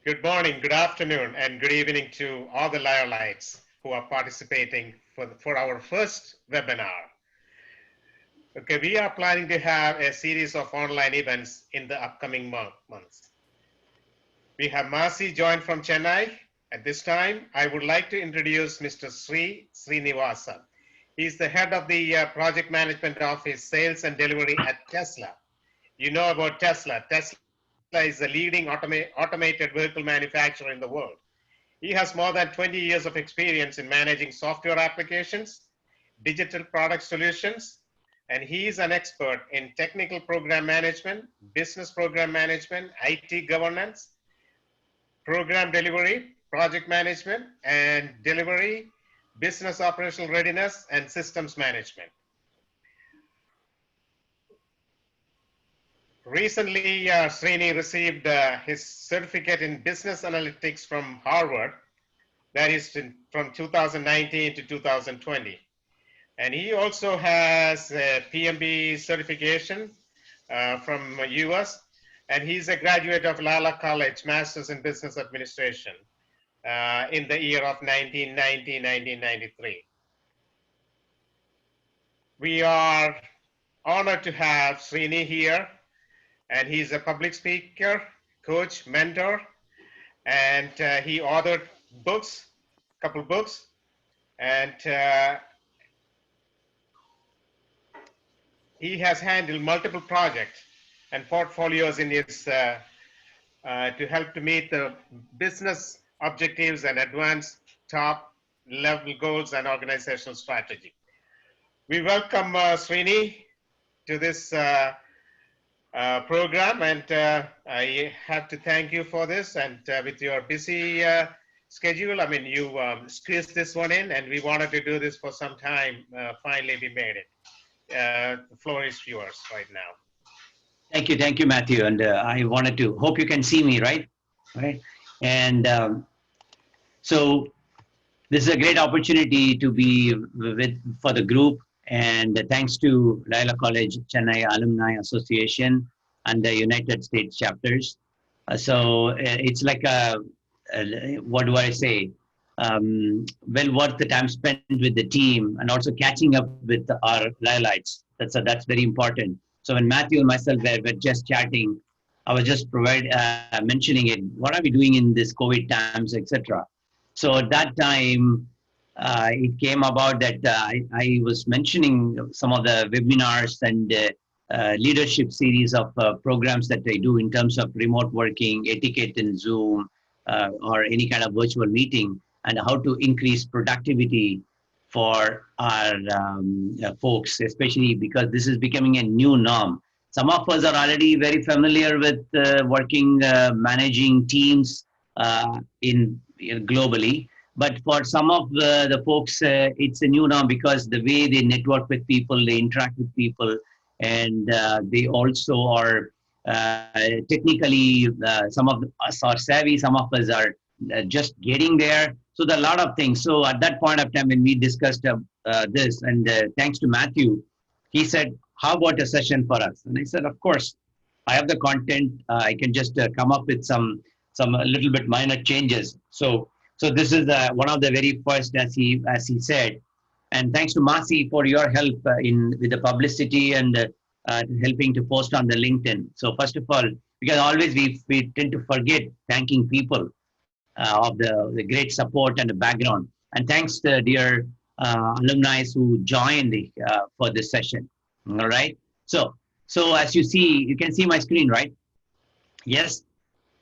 Good morning, good afternoon, and good evening to all the Loyolites who are participating for our first webinar. Okay, we are planning to have a series of online events in the upcoming months. We have Masi joined from Chennai. At this time, I would like to introduce Mr. Srinivasa. He's the head of the Project Management Office, Sales and Delivery at Tesla. You know about Tesla. Tesla is the leading automated vehicle manufacturer in the world. He has more than 20 years of experience in managing software applications, digital product solutions, and he is an expert in technical program management, business program management, IT governance, program delivery, project management and delivery, business operational readiness, and systems management. Recently, Srini received his certificate in business analytics from Harvard, that is from 2019 to 2020. And he also has a PMB certification from US, and he's a graduate of Loyola College, Masters in Business Administration in the year of 1993. We are honored to have Srini here. And he's a public speaker, coach, mentor, and he authored books, a couple books, and he has handled multiple projects and portfolios in his to help to meet the business objectives and advance top level goals and organizational strategy. We welcome Srini to this program, and I have to thank you for this. And with your busy schedule, I mean, you squeezed this one in, and we wanted to do this for some time. Finally, we made it. The floor is yours right now. Thank you, Matthew. And I wanted to hope you can see me, right? And so this is a great opportunity to be for the group. And thanks to Loyola College, Chennai Alumni Association and the United States chapters. So it's like what do I say? Well worth the time spent with the team and also catching up with our Loyolites. That's very important. So when Matthew and myself were just chatting, I was just mentioning it. What are we doing in this COVID times, etc. So at that time, it came about that I was mentioning some of the webinars and leadership series of programs that I do in terms of remote working, etiquette in Zoom, or any kind of virtual meeting, and how to increase productivity for our folks, especially because this is becoming a new norm. Some of us are already very familiar with working, managing teams globally. But for some of the folks, it's a new norm because the way they network with people, they interact with people, and they also are technically, some of us are savvy, some of us are just getting there. So there are a lot of things. So at that point of time when we discussed this, and thanks to Matthew, he said, how about a session for us? And I said, of course, I have the content. I can just come up with some a little bit minor changes. So this is one of the very first, as he said, and thanks to Masi for your help with the publicity and helping to post on the LinkedIn. So first of all, because always we tend to forget thanking people of the great support and the background. And thanks to dear alumni who joined for this session. All right. So as you see, you can see my screen, right? Yes.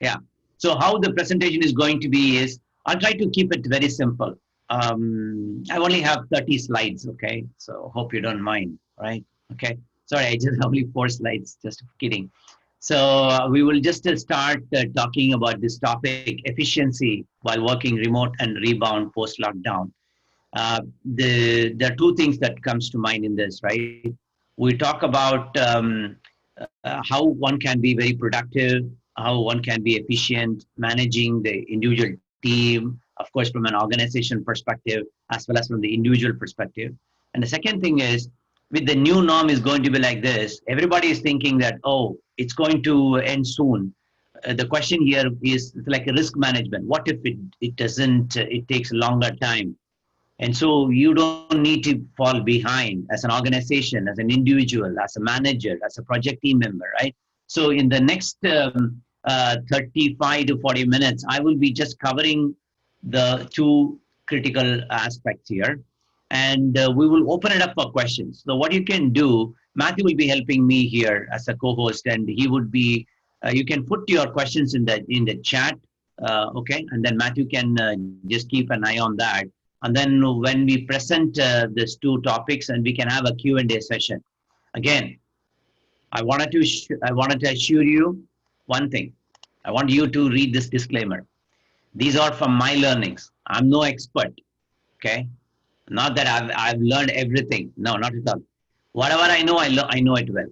Yeah. So how the presentation is going to be is, I'll try to keep it very simple. I only have 30 slides, okay? So hope you don't mind, right? Okay. Sorry, I just have only 4 slides, just kidding. So we will just start talking about this topic, efficiency while working remote and rebound post-lockdown. There are 2 things that comes to mind in this, right? We talk about how one can be very productive, how one can be efficient, managing the individual team, of course, from an organization perspective, as well as from the individual perspective. And the second thing is, with the new norm is going to be like this, everybody is thinking that, oh, it's going to end soon. the question here is like a risk management. What if it doesn't, it takes a longer time? And so you don't need to fall behind as an organization, as an individual, as a manager, as a project team member, right? So in the next 35 to 40 minutes, I will be just covering the two critical aspects here. And we will open it up for questions. So what you can do, Matthew will be helping me here as a co-host, and he would be, you can put your questions in the chat, okay? And then Matthew can just keep an eye on that. And then when we present these two topics, and we can have a Q&A session. Again, I wanted to assure you one thing. I want you to read this disclaimer. These are from my learnings. I'm no expert, okay? Not that I've learned everything. No, not at all. Whatever I know, I know it well.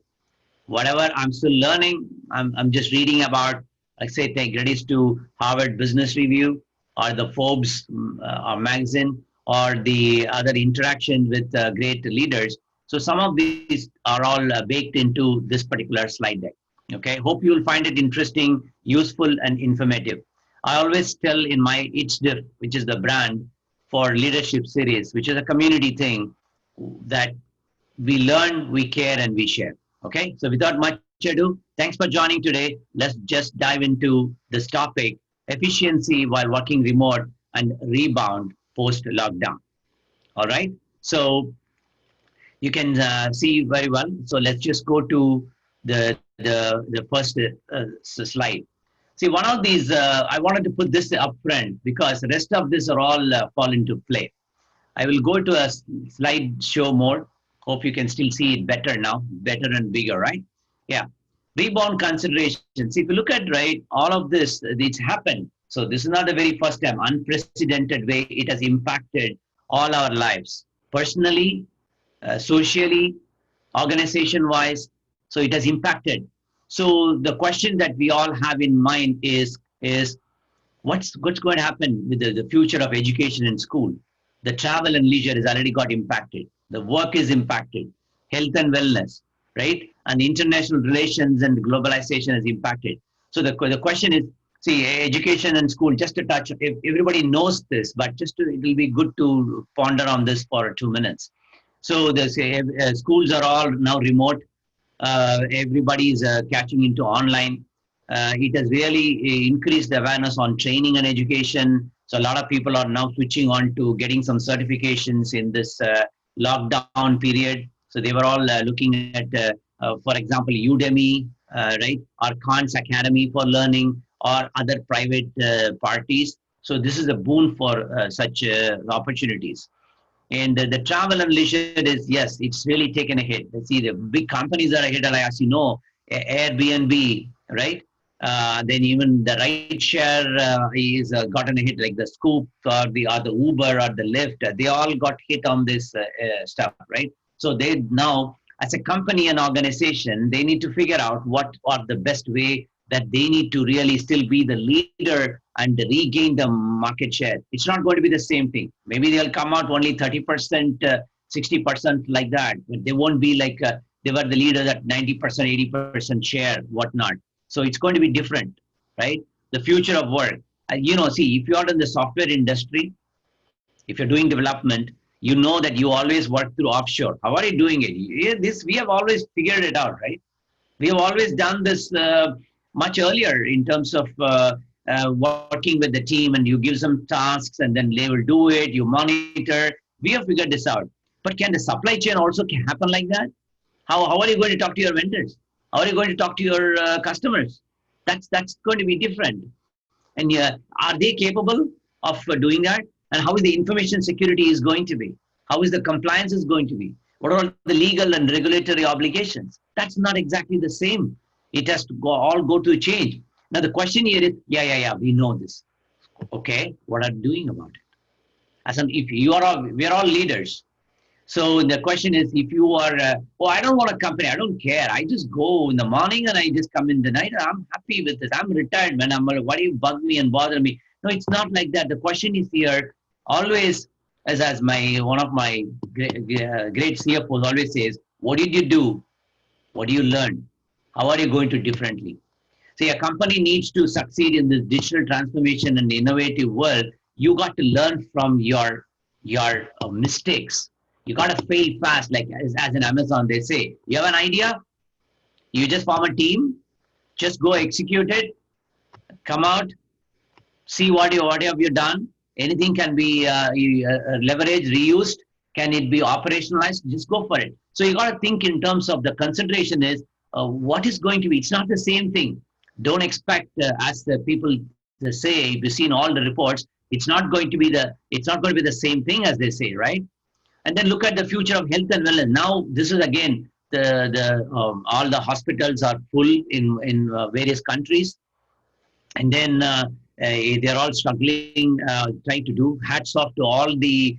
Whatever I'm still learning, I'm just reading about, like say, take credits to Harvard Business Review or the Forbes or magazine or the other interaction with great leaders. So some of these are all baked into this particular slide deck. Okay, hope you'll find it interesting, useful, and informative. I always tell in my HDIF, which is the brand for leadership series, which is a community thing, that we learn, we care, and we share. Okay, so without much ado, thanks for joining today. Let's just dive into this topic: efficiency while working remote and rebound post lockdown. All right, so you can see very well. So let's just go to the first slide. See, one of these, I wanted to put this up front because the rest of this are all fall into play. I will go to a slideshow mode. Hope you can still see it better now, better and bigger, right? Yeah. Rebound considerations. If you look at, right, all of this, it's happened. So this is not the very first time, unprecedented way it has impacted all our lives, personally, socially, organization-wise. So it has impacted. So the question that we all have in mind is what's going to happen with the future of education in school? The travel and leisure has already got impacted. The work is impacted. Health and wellness, right? And international relations and globalization has impacted. So the question is, see, education and school, just to touch, if everybody knows this, but it will be good to ponder on this for 2 minutes. So the schools are all now remote. Everybody is catching into online. It has really increased the awareness on training and education. So a lot of people are now switching on to getting some certifications in this lockdown period. So they were all looking at, for example, Udemy, right, or Khan's Academy for Learning, or other private parties. So this is a boon for such opportunities. And the travel and leisure is, yes, it's really taken a hit. See, the big companies are a hit, as you know, Airbnb, right? Then even the ride share is gotten a hit, like the Scoop or the Uber or the Lyft. They all got hit on this stuff, right? So they now, as a company and organization, they need to figure out what are the best way that they need to really still be the leader and regain the market share. It's not going to be the same thing. Maybe they'll come out only 30%, 60% like that, but they won't be like they were the leader at 90%, 80% share, whatnot. So it's going to be different, right? The future of work. See, if you are in the software industry, if you're doing development, you know that you always work through offshore. How are you doing it? We have always figured it out, right? We have always done this much earlier in terms of working with the team, and you give some tasks and then they will do it, you monitor. We have figured this out. But can the supply chain also happen like that? How are you going to talk to your vendors? How are you going to talk to your customers? That's going to be different. And are they capable of doing that? And how is the information security is going to be? How is the compliance is going to be? What are the legal and regulatory obligations? That's not exactly the same. It has to all go to change. Now the question here is, yeah, we know this. Okay, what are you doing about it? If we are all leaders. So the question is, if you are, I don't want a company, I don't care. I just go in the morning and I just come in the night. I'm happy with this. I'm retired, man. Why do you bug me and bother me? No, it's not like that. The question is here, always, as one of my great CFOs always says, what did you do? What do you learn? How are you going to differently? See, a company needs to succeed in this digital transformation and innovative world. You got to learn from your mistakes. You got to fail fast, like as in Amazon, they say. You have an idea, you just form a team, just go execute it, come out, see what have you done. Anything can be leveraged, reused. Can it be operationalized? Just go for it. So you got to think in terms of the consideration is what is going to be. It's not the same thing. Don't expect as the people say. If you've seen all the reports, it's not going to be the same thing as they say, right? And then look at the future of health and wellness. Now this is again the all the hospitals are full in various countries, and then they're all struggling, trying to do. Hats off to all the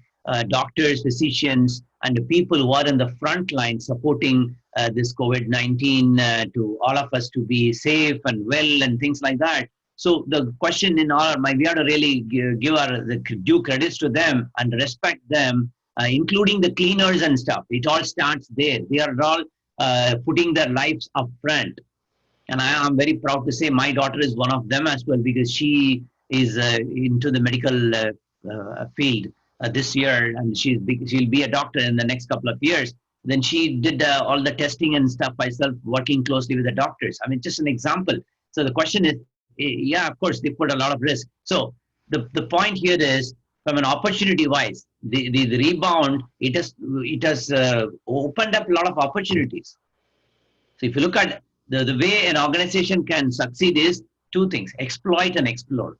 doctors, physicians, and the people who are in the front line supporting this COVID-19 to all of us to be safe and well and things like that. So the question in our mind, we have to really give our the due credits to them and respect them, including the cleaners and stuff. It all starts there. They are all putting their lives up front. And I am very proud to say my daughter is one of them as well, because she is into the medical field this year, and she'll be a doctor in the next couple of years. Then she did all the testing and stuff herself, working closely with the doctors. I mean, just an example. So the question is, yeah, of course, they put a lot of risk. So the point here is, from an opportunity wise, the rebound, it has opened up a lot of opportunities. So if you look at the way an organization can succeed is two things: exploit and explore.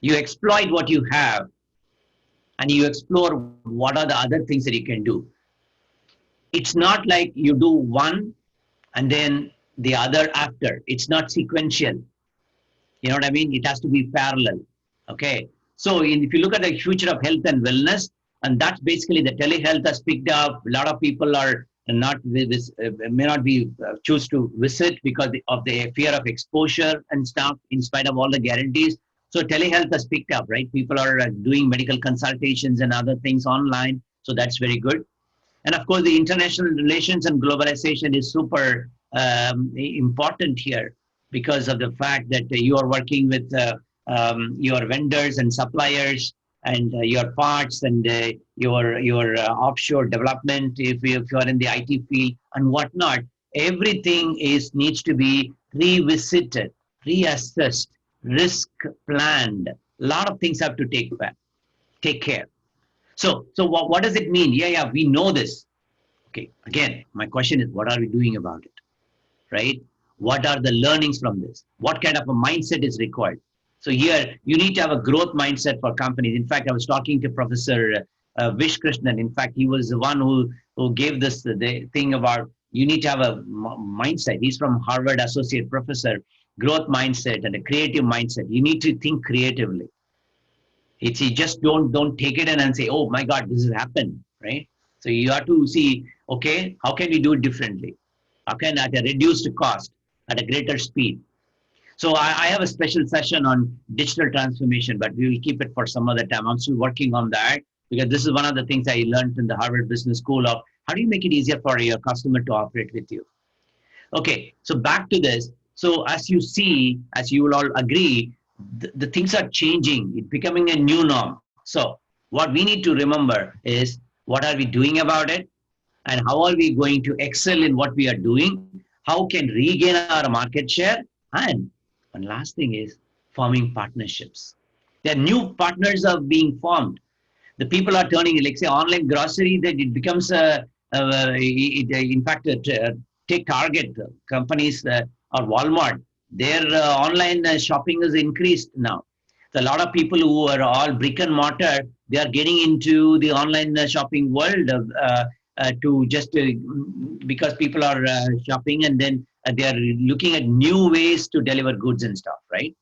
You exploit what you have, and you explore what are the other things that you can do. It's not like you do one and then the other after. It's not sequential. You know what I mean? It has to be parallel. Okay. So if you look at the future of health and wellness, and that's basically the telehealth has picked up. A lot of people are not may not be choose to visit because of the fear of exposure and stuff, in spite of all the guarantees. So telehealth has picked up, right? People are doing medical consultations and other things online. So that's very good. And of course, the international relations and globalization is super important here, because of the fact that you are working with your vendors and suppliers, and your parts, and your offshore development, if you are in the IT field and whatnot. Everything needs to be revisited, reassessed, risk planned. A lot of things have to take care. So what does it mean? Yeah, we know this. Okay, again, my question is, what are we doing about it, right? What are the learnings from this? What kind of a mindset is required? So here, you need to have a growth mindset for companies. In fact, I was talking to Professor Vish Krishnan. In fact, he was the one who gave this the thing about you need to have a mindset. He's from Harvard, associate professor, growth mindset and a creative mindset. You need to think creatively. You just don't take it in and say, oh my God, this has happened, right? So you have to see, okay, how can we do it differently? How can at a reduced cost, at a greater speed? So I have a special session on digital transformation, but we will keep it for some other time. I'm still working on that, because this is one of the things I learned in the Harvard Business School of how do you make it easier for your customer to operate with you? Okay, so back to this. So as you see, as you will all agree, the things are changing. It's becoming a new norm. So what we need to remember is, what are we doing about it? And how are we going to excel in what we are doing? How can regain our market share? And one last thing is forming partnerships. There are new partners are being formed. The people are turning, like say, online grocery, that it becomes in fact, take Target companies or Walmart. Their online shopping is increased now. So a lot of people who are all brick and mortar, they are getting into the online shopping world to just because people are shopping, and then they are looking at new ways to deliver goods and stuff, right?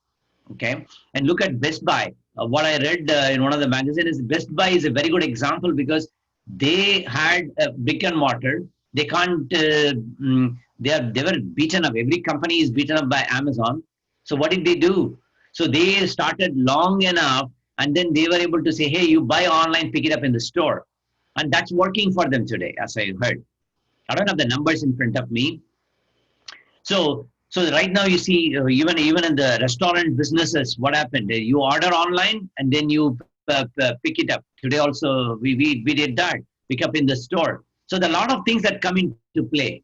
Okay, and look at Best Buy. What I read in one of the magazines is Best Buy is a very good example, because they had a brick and mortar. They can't. They were beaten up. Every company is beaten up by Amazon. So what did they do? So they started long enough, and then they were able to say, "Hey, you buy online, pick it up in the store," and that's working for them today, as I heard. I don't have the numbers in front of me. So So right now you see, even in the restaurant businesses, what happened? You order online and then you pick it up. Today also we did that. Pick up in the store. So there are a lot of things that come into play,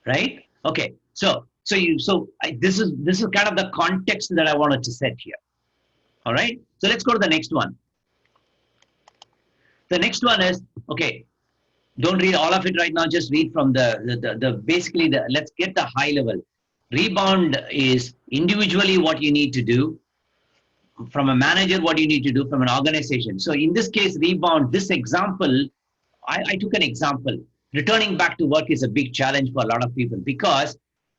right? Okay. This is kind of the context that I wanted to set here. All right. So let's go to the next one. The next one is, okay, don't read all of it right now. Just read from the basically the, let's get the high level. Rebound is individually what you need to do, from a manager what you need to do, from an organization. So in this case, rebound, this example, I took an example. Returning back to work is a big challenge for a lot of people, because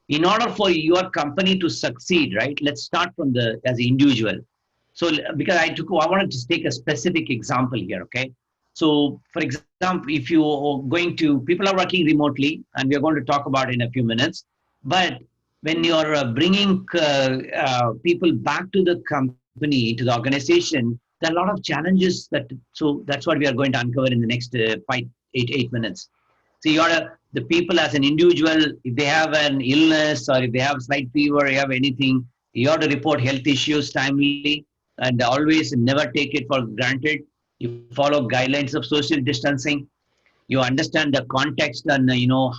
in order for your company to succeed, right? Let's start from the as an individual. So because I wanted to take a specific example here, okay? So for example, if you are going to, people are working remotely, and we are going to talk about in a few minutes, but when you're bringing people back to the company, to the organization, there are a lot of challenges so that's what we are going to uncover in the next 8 minutes. So the people as an individual, if they have an illness or if they have slight fever, you have anything, you have to report health issues timely, and always never take it for granted. You follow guidelines of social distancing. You understand the context and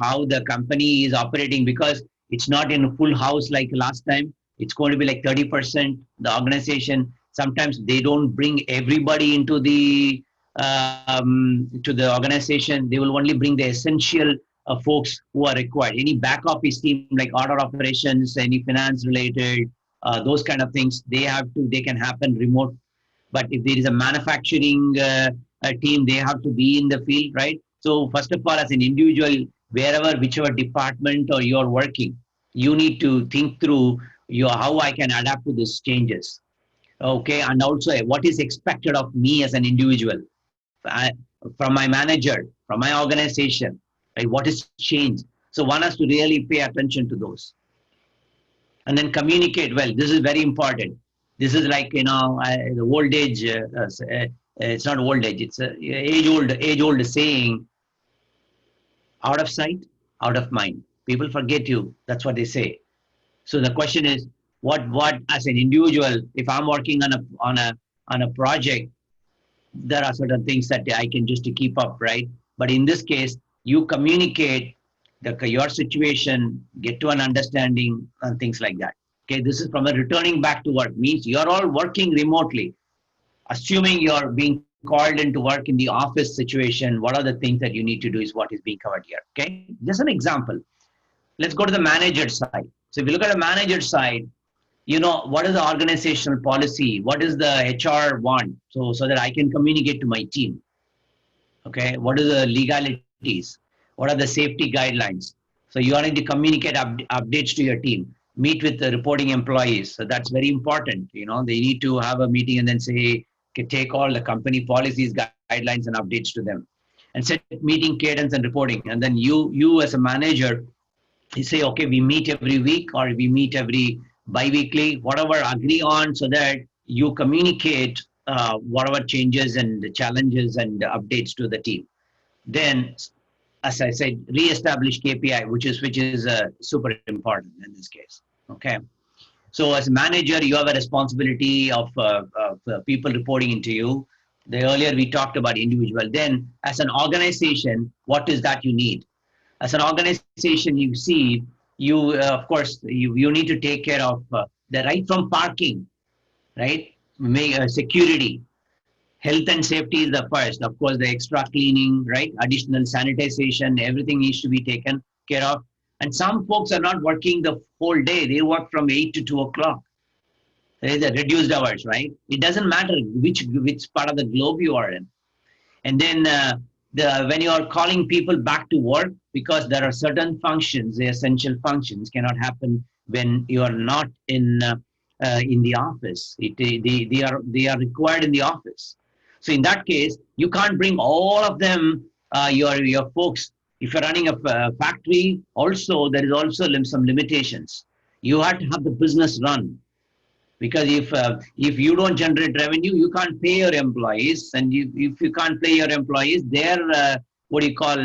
how the company is operating, because it's not in a full house like last time. It's going to be like 30%. The organization, sometimes they don't bring everybody into to the organization. They will only bring the essential folks who are required. Any back office team like order operations, any finance related, those kind of things, they can happen remote. But if there is a manufacturing team, they have to be in the field, right? So first of all, as an individual, whichever department or you're working, you need to think through how I can adapt to these changes. Okay, and also what is expected of me as an individual, from my manager, from my organization, right? What is changed? So one has to really pay attention to those, and then communicate well. This is very important. This is like the old age. It's not old age. It's a age old saying: out of sight, out of mind. People forget you. That's what they say. So the question is, what as an individual, if I'm working on a project, there are certain things that I can just to keep up, right? But in this case, you communicate your situation, get to an understanding, and things like that. Okay, this is from a returning back to work, means you're all working remotely. Assuming you're being called into work in the office situation, what are the things that you need to do is what is being covered here. Okay, just an example. Let's go to the manager side. So if you look at the manager side, what is the organizational policy? What is the HR want? So that I can communicate to my team. Okay, what are the legalities? What are the safety guidelines? So you are going to communicate updates to your team. Meet with the reporting employees. So that's very important. They need to have a meeting and then say, okay, take all the company policies, guidelines, and updates to them, and set meeting cadence and reporting. And then you as a manager, you say, okay, we meet every week or we meet every bi-weekly, whatever, agree on, so that you communicate whatever changes and challenges and updates to the team. Then, as I said, re-establish KPI, which is super important in this case. Okay. So as a manager, you have a responsibility of people reporting into you. Earlier we talked about individual. Then as an organization, what is that you need? As an organization, you see, of course, you need to take care of the right from parking, right? Security, health and safety is the first. Of course, the extra cleaning, right? Additional sanitization, everything needs to be taken care of. And some folks are not working the whole day. They work from 8 to 2 o'clock. There is a reduced hours, right? It doesn't matter which part of the globe you are in. And then when you are calling people back to work, because there are certain functions, the essential functions cannot happen when you are not in the office. They are required in the office. So in that case, you can't bring all of them, your folks. If you're running a factory, also there is also some limitations. You have to have the business run. Because if you don't generate revenue, you can't pay your employees, and if you can't pay your employees, their what do you call,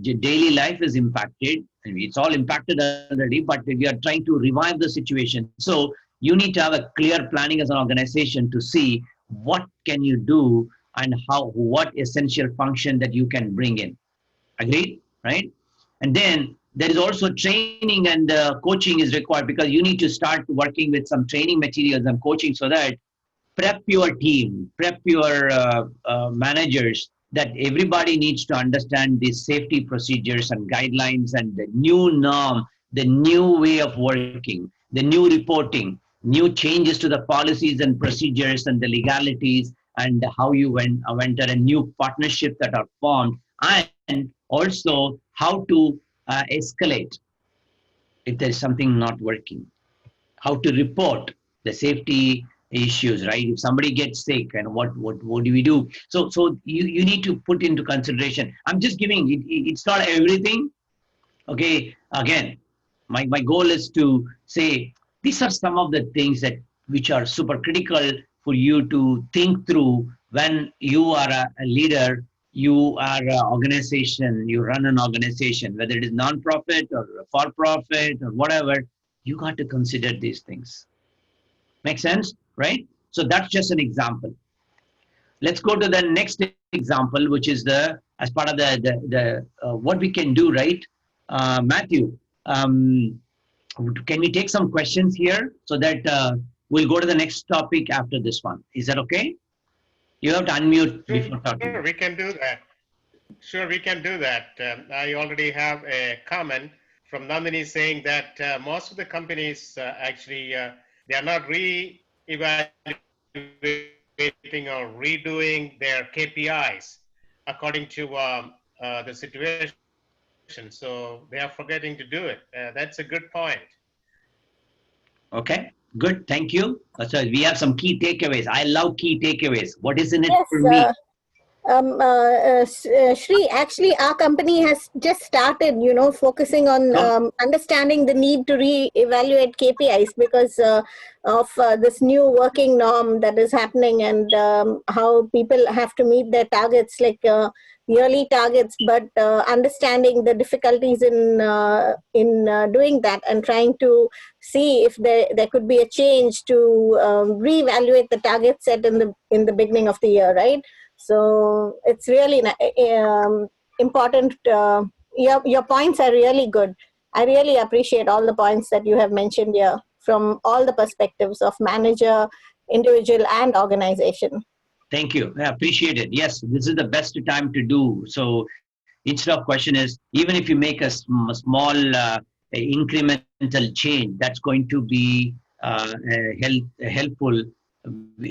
daily life is impacted. I mean, it's all impacted already, but we are trying to revive the situation. So you need to have a clear planning as an organization to see what can you do and what essential function that you can bring in. Agreed, right? And then there is also training and coaching is required, because you need to start working with some training materials and coaching, so that prep your team, prep your managers, that everybody needs to understand the safety procedures and guidelines and the new norm, the new way of working, the new reporting, new changes to the policies and procedures and the legalities, and how you enter a new partnership that are formed, and also how to escalate if there is something not working, how to report the safety issues, right? If somebody gets sick, and what do we do? So you need to put into consideration. I'm just giving it, it's not everything. Okay, again, my goal is to say these are some of the things that which are super critical for you to think through when you are a leader, you are an organization, you run an organization, whether it is non-profit or for profit or whatever. You got to consider these things. Make sense, right? So that's just an example. Let's go to the next example, which is the as part of the what we can do, right? Matthew, can we take some questions here, so that we'll go to the next topic after this one? Is that okay? You have to unmute before Sure, talking. we can do that. Sure, we can do that. I already have a comment from Nandini saying that most of the companies actually they are not re-evaluating or redoing their KPIs according to the situation. So they are forgetting to do it. That's a good point. Okay, good. Thank you. So we have some key takeaways. I love key takeaways. What is in it Yes, for me? Shri, actually, our company has just started, focusing on understanding the need to re-evaluate KPIs because of this new working norm that is happening, and how people have to meet their targets, like yearly targets, but understanding the difficulties in doing that, and trying to see if there could be a change to re-evaluate the target set in the beginning of the year, right? So it's really important. Your points are really good. I really appreciate all the points that you have mentioned here from all the perspectives of manager, individual, and organization. Thank you. I appreciate it. Yes, this is the best time to do. So instead of question is, even if you make a small incremental change, that's going to be helpful.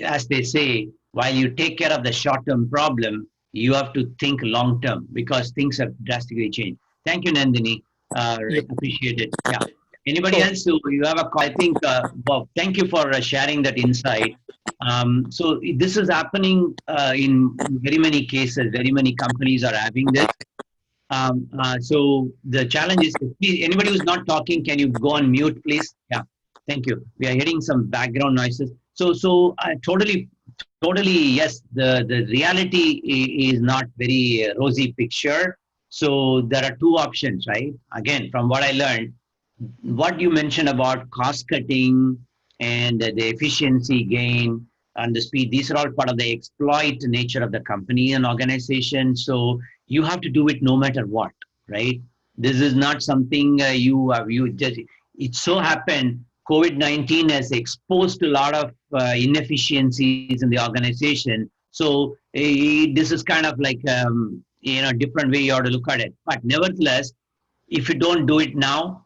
As they say, while you take care of the short-term problem, you have to think long-term, because things have drastically changed. Thank you, Nandini. Yeah, Appreciate it. Yeah. Anybody sure. else who you have a call? I think, Bob, thank you for sharing that insight. So this is happening in very many cases. Very many companies are having this. So the challenge is, please, anybody who's not talking, can you go on mute, please? Yeah, thank you. We are hearing some background noises. So totally, yes. The reality is not very rosy picture. So there are two options, right? Again, from what I learned, what you mentioned about cost cutting and the efficiency gain and the speed, these are all part of the exploit nature of the company and organization. So you have to do it no matter what, right? This is not something you just, it so happened COVID-19 has exposed a lot of inefficiencies in the organization. So this is kind of like, different way you ought to look at it. But nevertheless, if you don't do it now,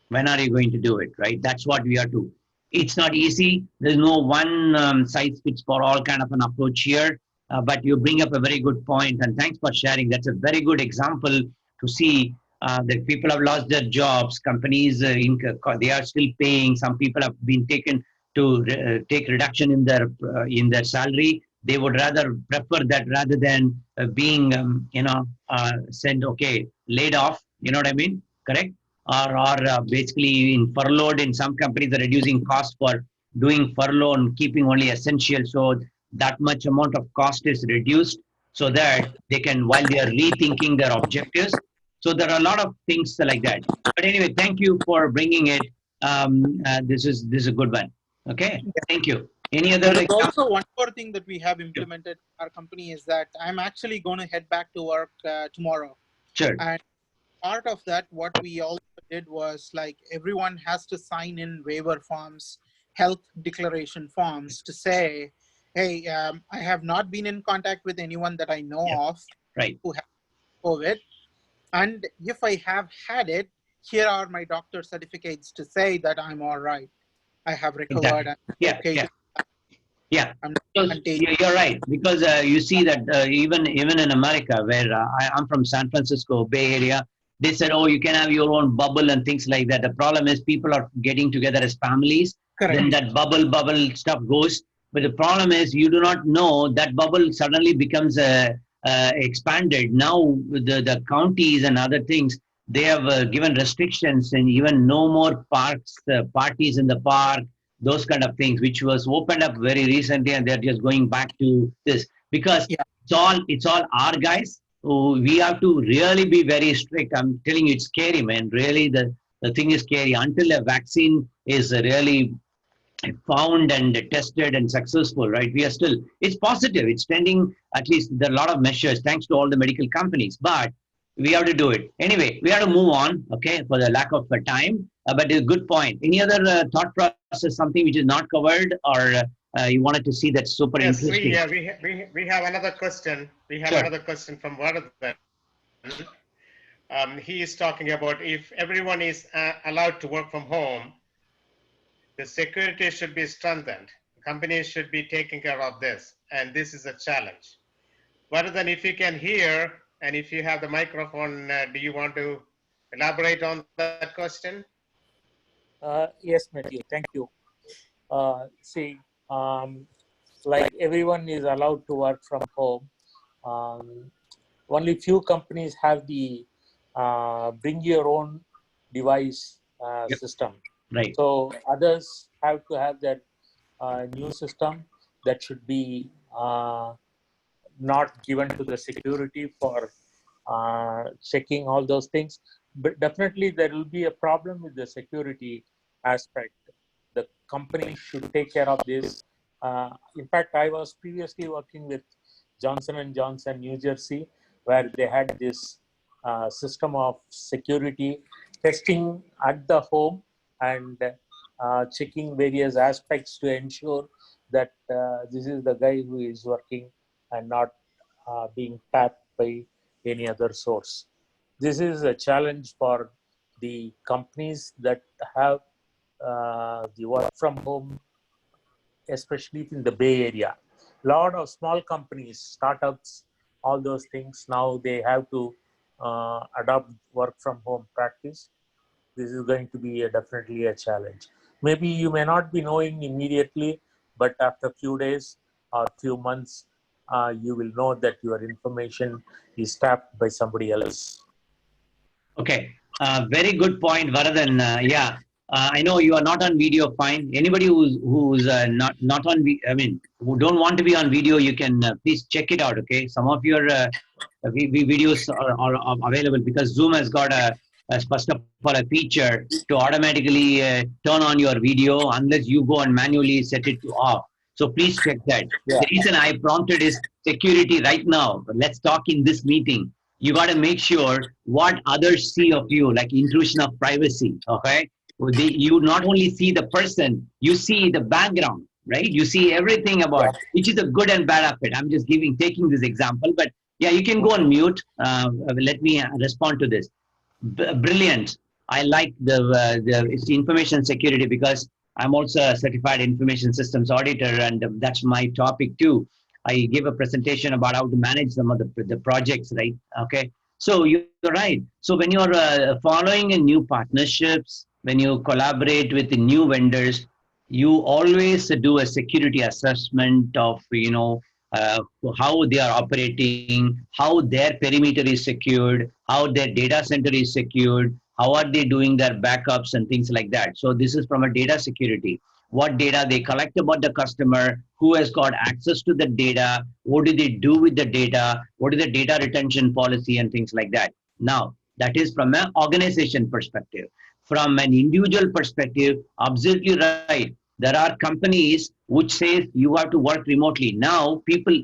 when are you going to do it, right? That's what we are to. It's not easy. There's no one size fits for all kind of an approach here. But you bring up a very good point, and thanks for sharing. That's a very good example to see that people have lost their jobs. Companies, they are still paying. Some people have been taken to take reduction in their salary. They would rather prefer that rather than being, said, okay, laid off. You know what I mean? Correct? Or basically in furloughed. In some companies are reducing cost for doing furlough and keeping only essential, so that much amount of cost is reduced. so that they can, while they are rethinking their objectives. So there are a lot of things like that. But anyway, thank you for bringing it. This is a good one. Okay, thank you. Any other There is example? also one more thing that we have implemented in our company is that I'm actually going to head back to work tomorrow. Sure. And part of that, what we also did was like everyone has to sign in waiver forms, health declaration forms to say, hey, I have not been in contact with anyone that I know Yeah. of Right. who has COVID. And if I have had it, here are my doctor certificates to say that I'm all right. I have recovered. Exactly. And Yeah. okay. Yeah. Yeah. I'm Because not contagious. you're right, because you see that even in America, where I'm from San Francisco Bay Area, they said, oh, you can have your own bubble and things like that. The problem is people are getting together as families. Correct. Then that bubble stuff goes. But the problem is you do not know that bubble suddenly becomes expanded. Now the counties and other things, they have given restrictions and even no more parks, parties in the park, those kind of things, which was opened up very recently, and they're just going back to this because Yeah. it's all our guys. So we have to really be very strict. I'm telling you, it's scary, man. Really, the thing is scary until a vaccine is really found and tested and successful, right? We are still, it's positive. It's trending, at least there are a lot of measures thanks to all the medical companies, but we have to do it. Anyway, we have to move on, okay, for the lack of time. But a good point. Any other thought process, something which is not covered or you wanted to see that's super Yes, interesting? we have another question. We have Sure. another question from Vardhan. He is talking about if everyone is allowed to work from home, the security should be strengthened. Companies should be taking care of this, and this is a challenge. Vardhan, if you can hear and if you have the microphone, do you want to elaborate on that question? Yes, Matthew, thank you. See, like everyone is allowed to work from home. Only few companies have the bring your own device Yep. system. Right. So others have to have that new system that should be not given to the security for checking all those things. But definitely there will be a problem with the security aspect. The company should take care of this. In fact, I was previously working with Johnson & Johnson, New Jersey, where they had this system of security testing at the home and checking various aspects to ensure that this is the guy who is working and not being tapped by any other source. This is a challenge for the companies that have the work from home, especially in the Bay Area. A lot of small companies, startups, all those things, now they have to adopt work from home practice. This is going to be definitely a challenge. Maybe you may not be knowing immediately, but after a few days or few months, you will know that your information is tapped by somebody else. Okay. Very good point, Varadan. Yeah. I know you are not on video. Fine. Anybody who's not on, I mean, who don't want to be on video, you can please check it out. Okay. Some of your videos are available because Zoom has got first of all a feature to automatically turn on your video unless you go and manually set it to off. So please check that. Yeah. The reason I prompted is security right now. Let's talk in this meeting. You got to make sure what others see of you, like intrusion of privacy. Okay. You not only see the person, you see the background, right? You see everything about, which is a good and bad of it. I'm just taking this example, but yeah, you can go on mute. Let me respond to this. Brilliant. I like it's information security because I'm also a certified information systems auditor, and that's my topic too. I give a presentation about how to manage some of the projects, right? Okay. So you're right. So when you're following in new partnerships, when you collaborate with the new vendors, you always do a security assessment of, uh, how they are operating, how their perimeter is secured, how their data center is secured, how are they doing their backups and things like that. So this is from a data security. what data they collect about the customer, who has got access to the data, what do they do with the data, what is the data retention policy and things like that. Now, that is from an organization perspective. From an individual perspective, absolutely right. There are companies which say you have to work remotely. Now,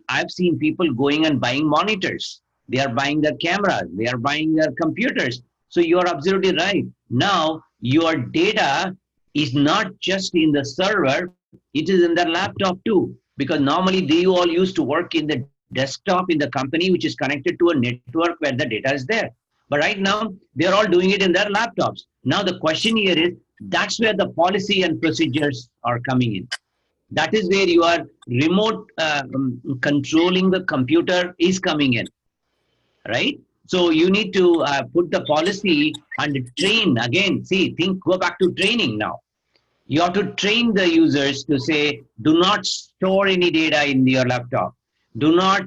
I've seen people going and buying monitors. They are buying their cameras. They are buying their computers. So you are absolutely right. Now, your data is not just in the server, it is in their laptop too. Because normally they all used to work in the desktop in the company, which is connected to a network where the data is there. But right now, they're all doing it in their laptops. Now, the question here is that's where the policy and procedures are coming in. That is where your remote controlling the computer is coming in, right? So you need to put the policy and train again. See, go back to training now. You have to train the users to say, do not store any data in your laptop. Do not,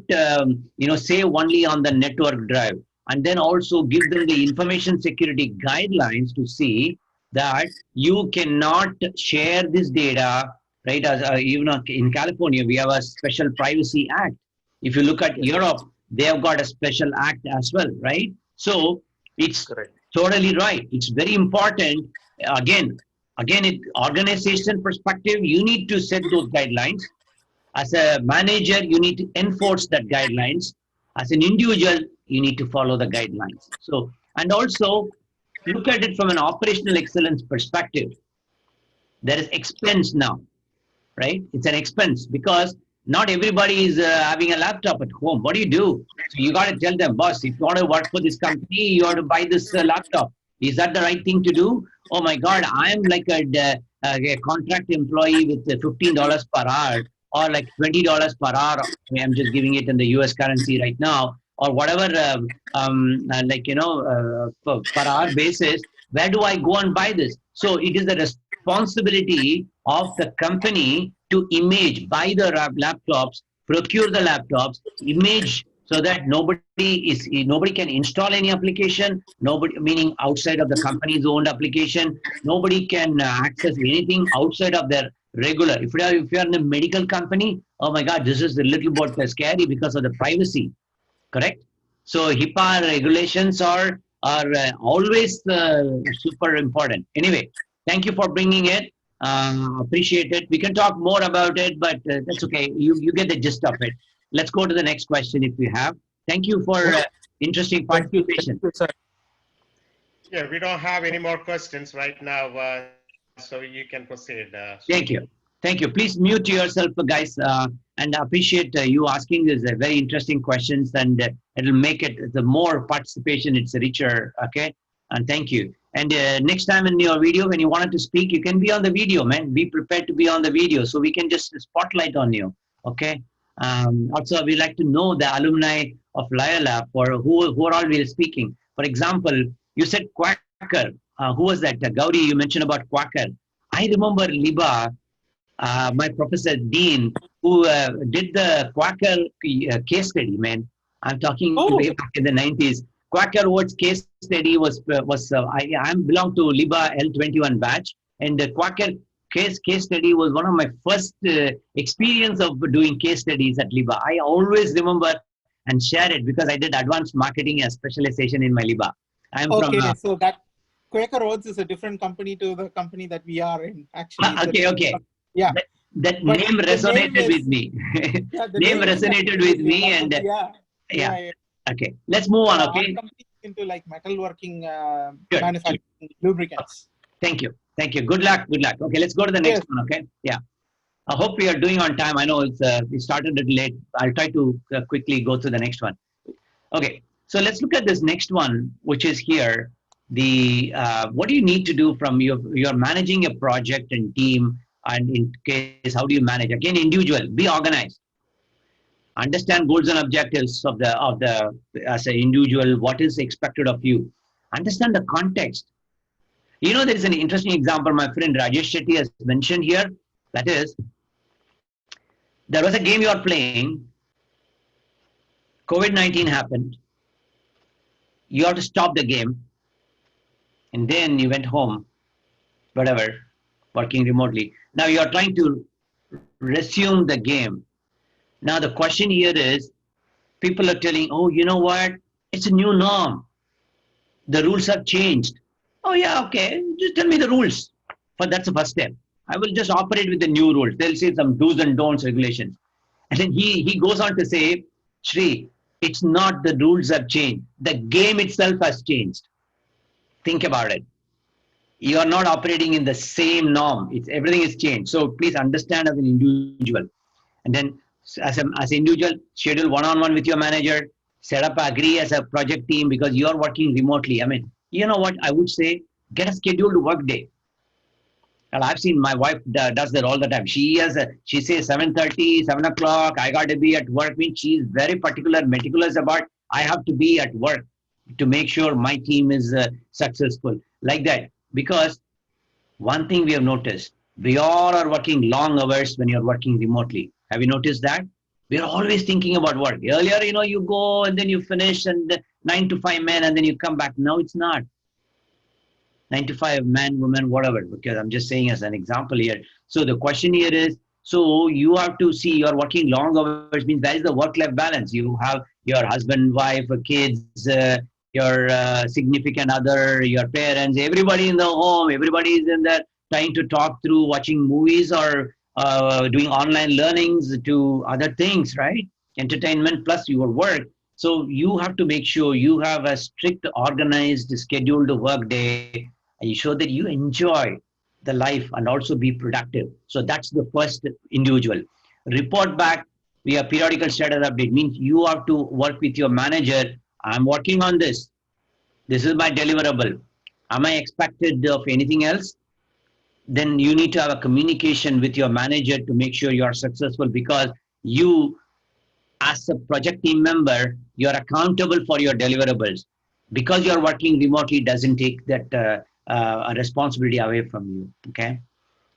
save only on the network drive. And then also give them the information security guidelines to see that you cannot share this data, right? As even in California, we have a special privacy act. If you look at Europe, they have got a special act as well, right? So it's Correct. totally right. It's very important. Again, organization perspective, you need to set those guidelines. As a manager, you need to enforce that guidelines. As an individual, you need to follow the guidelines. So, and also look at it from an operational excellence perspective. There is expense now, right? It's an expense because not everybody is having a laptop at home. What do you do? So you got to tell them, boss, if you want to work for this company, you have to buy this laptop. Is that the right thing to do? Oh my God, I'm like a contract employee with $15 per hour or like $20 per hour. I mean, I'm just giving it in the US currency right now or whatever, per hour basis. Where do I go and buy this? So it is the responsibility of the company to image, buy the laptops, procure the laptops, image so that nobody can install any application, nobody meaning outside of the company's owned application, nobody can access anything outside of their regular. If you're in a medical company, oh my God, this is a little bit scary because of the privacy, correct? So HIPAA regulations are always super important. Anyway, thank you for bringing it. Appreciate it. We can talk more about it, but that's okay. You get the gist of it. Let's go to the next question if you have. Thank you for interesting participation. Thank you, sir. Yeah, we don't have any more questions right now, so you can proceed. Thank you. Thank you. Please mute yourself, guys, and appreciate you asking these very interesting questions, and it'll make it the more participation, it's richer. Okay, and thank you. And next time in your video, when you wanted to speak, you can be on the video, man. Be prepared to be on the video, so we can just spotlight on you. Okay. Also, we like to know the alumni of Loyola for who are all we speaking. For example, you said Quaker. Who was that? Gauri, you mentioned about Quaker. I remember Liba, my professor Dean, who did the Quaker case study, man. I'm talking way back in the 90s. Quaker Oats case study I belong to Liba L21 batch, and the Quaker case study was one of my first experience of doing case studies at Liba. I always remember and share it because I did advanced marketing and specialization in my Liba. I'm from. So that Quaker Oats is a different company to the company that we are in, actually. Okay. Yeah. That name resonated with me. Yeah, the name resonated with me, and yeah. Okay, let's move on. Okay. Our company is into like metalworking, Good. manufacturing, lubricants. Thank you. Good luck. Okay, let's go to the next one. Okay. Yeah. I hope we are doing on time. I know we started it late. I'll try to quickly go to the next one. Okay. So let's look at this next one, which is here. The what do you need to do from you're managing a project and team, and in case how do you manage? Again, individual. Be organized. Understand goals and objectives of the as an individual. What is expected of you? Understand the context. You know, there is an interesting example my friend Rajesh Shetty has mentioned here. That is, there was a game you are playing. COVID-19 happened. You have to stop the game. And then you went home, whatever. working remotely. Now you are trying to resume the game. Now the question here is, people are telling, oh, you know what? It's a new norm. The rules have changed. Oh yeah, okay. Just tell me the rules. But that's the first step. I will just operate with the new rules. They'll say some do's and don'ts regulations. And then he goes on to say, Shri, it's not the rules have changed. The game itself has changed. Think about it. You are not operating in the same norm. It's everything is changed. So please understand as an individual. And then as an individual, schedule one-on-one with your manager, set up agree as a project team because you are working remotely. I mean, you know what I would say? Get a scheduled work day. And I've seen my wife does that all the time. She says 7:30, 7 o'clock, I got to be at work. I mean, she's very particular, meticulous about I have to be at work to make sure my team is successful. Like that. Because one thing we have noticed, we all are working long hours when you're working remotely. Have you noticed that? We're always thinking about work. Earlier, you go and then you finish and 9 to 5 men and then you come back. Now it's not. 9 to 5 man, woman, whatever, because I'm just saying as an example here. So the question here is, so you have to see you're working long hours means that is the work-life balance. You have your husband, wife, kids, your significant other, your parents, everybody in the home, everybody is in there trying to talk through watching movies or doing online learnings to other things, right? Entertainment plus your work. So you have to make sure you have a strict, organized, scheduled work day and you show that you enjoy the life and also be productive. So that's the first individual. Report back via periodical status update means you have to work with your manager. I'm working on this. This is my deliverable. Am I expected of anything else? Then you need to have a communication with your manager to make sure you are successful because you, as a project team member, you're accountable for your deliverables. Because you're working remotely doesn't take that responsibility away from you. Okay.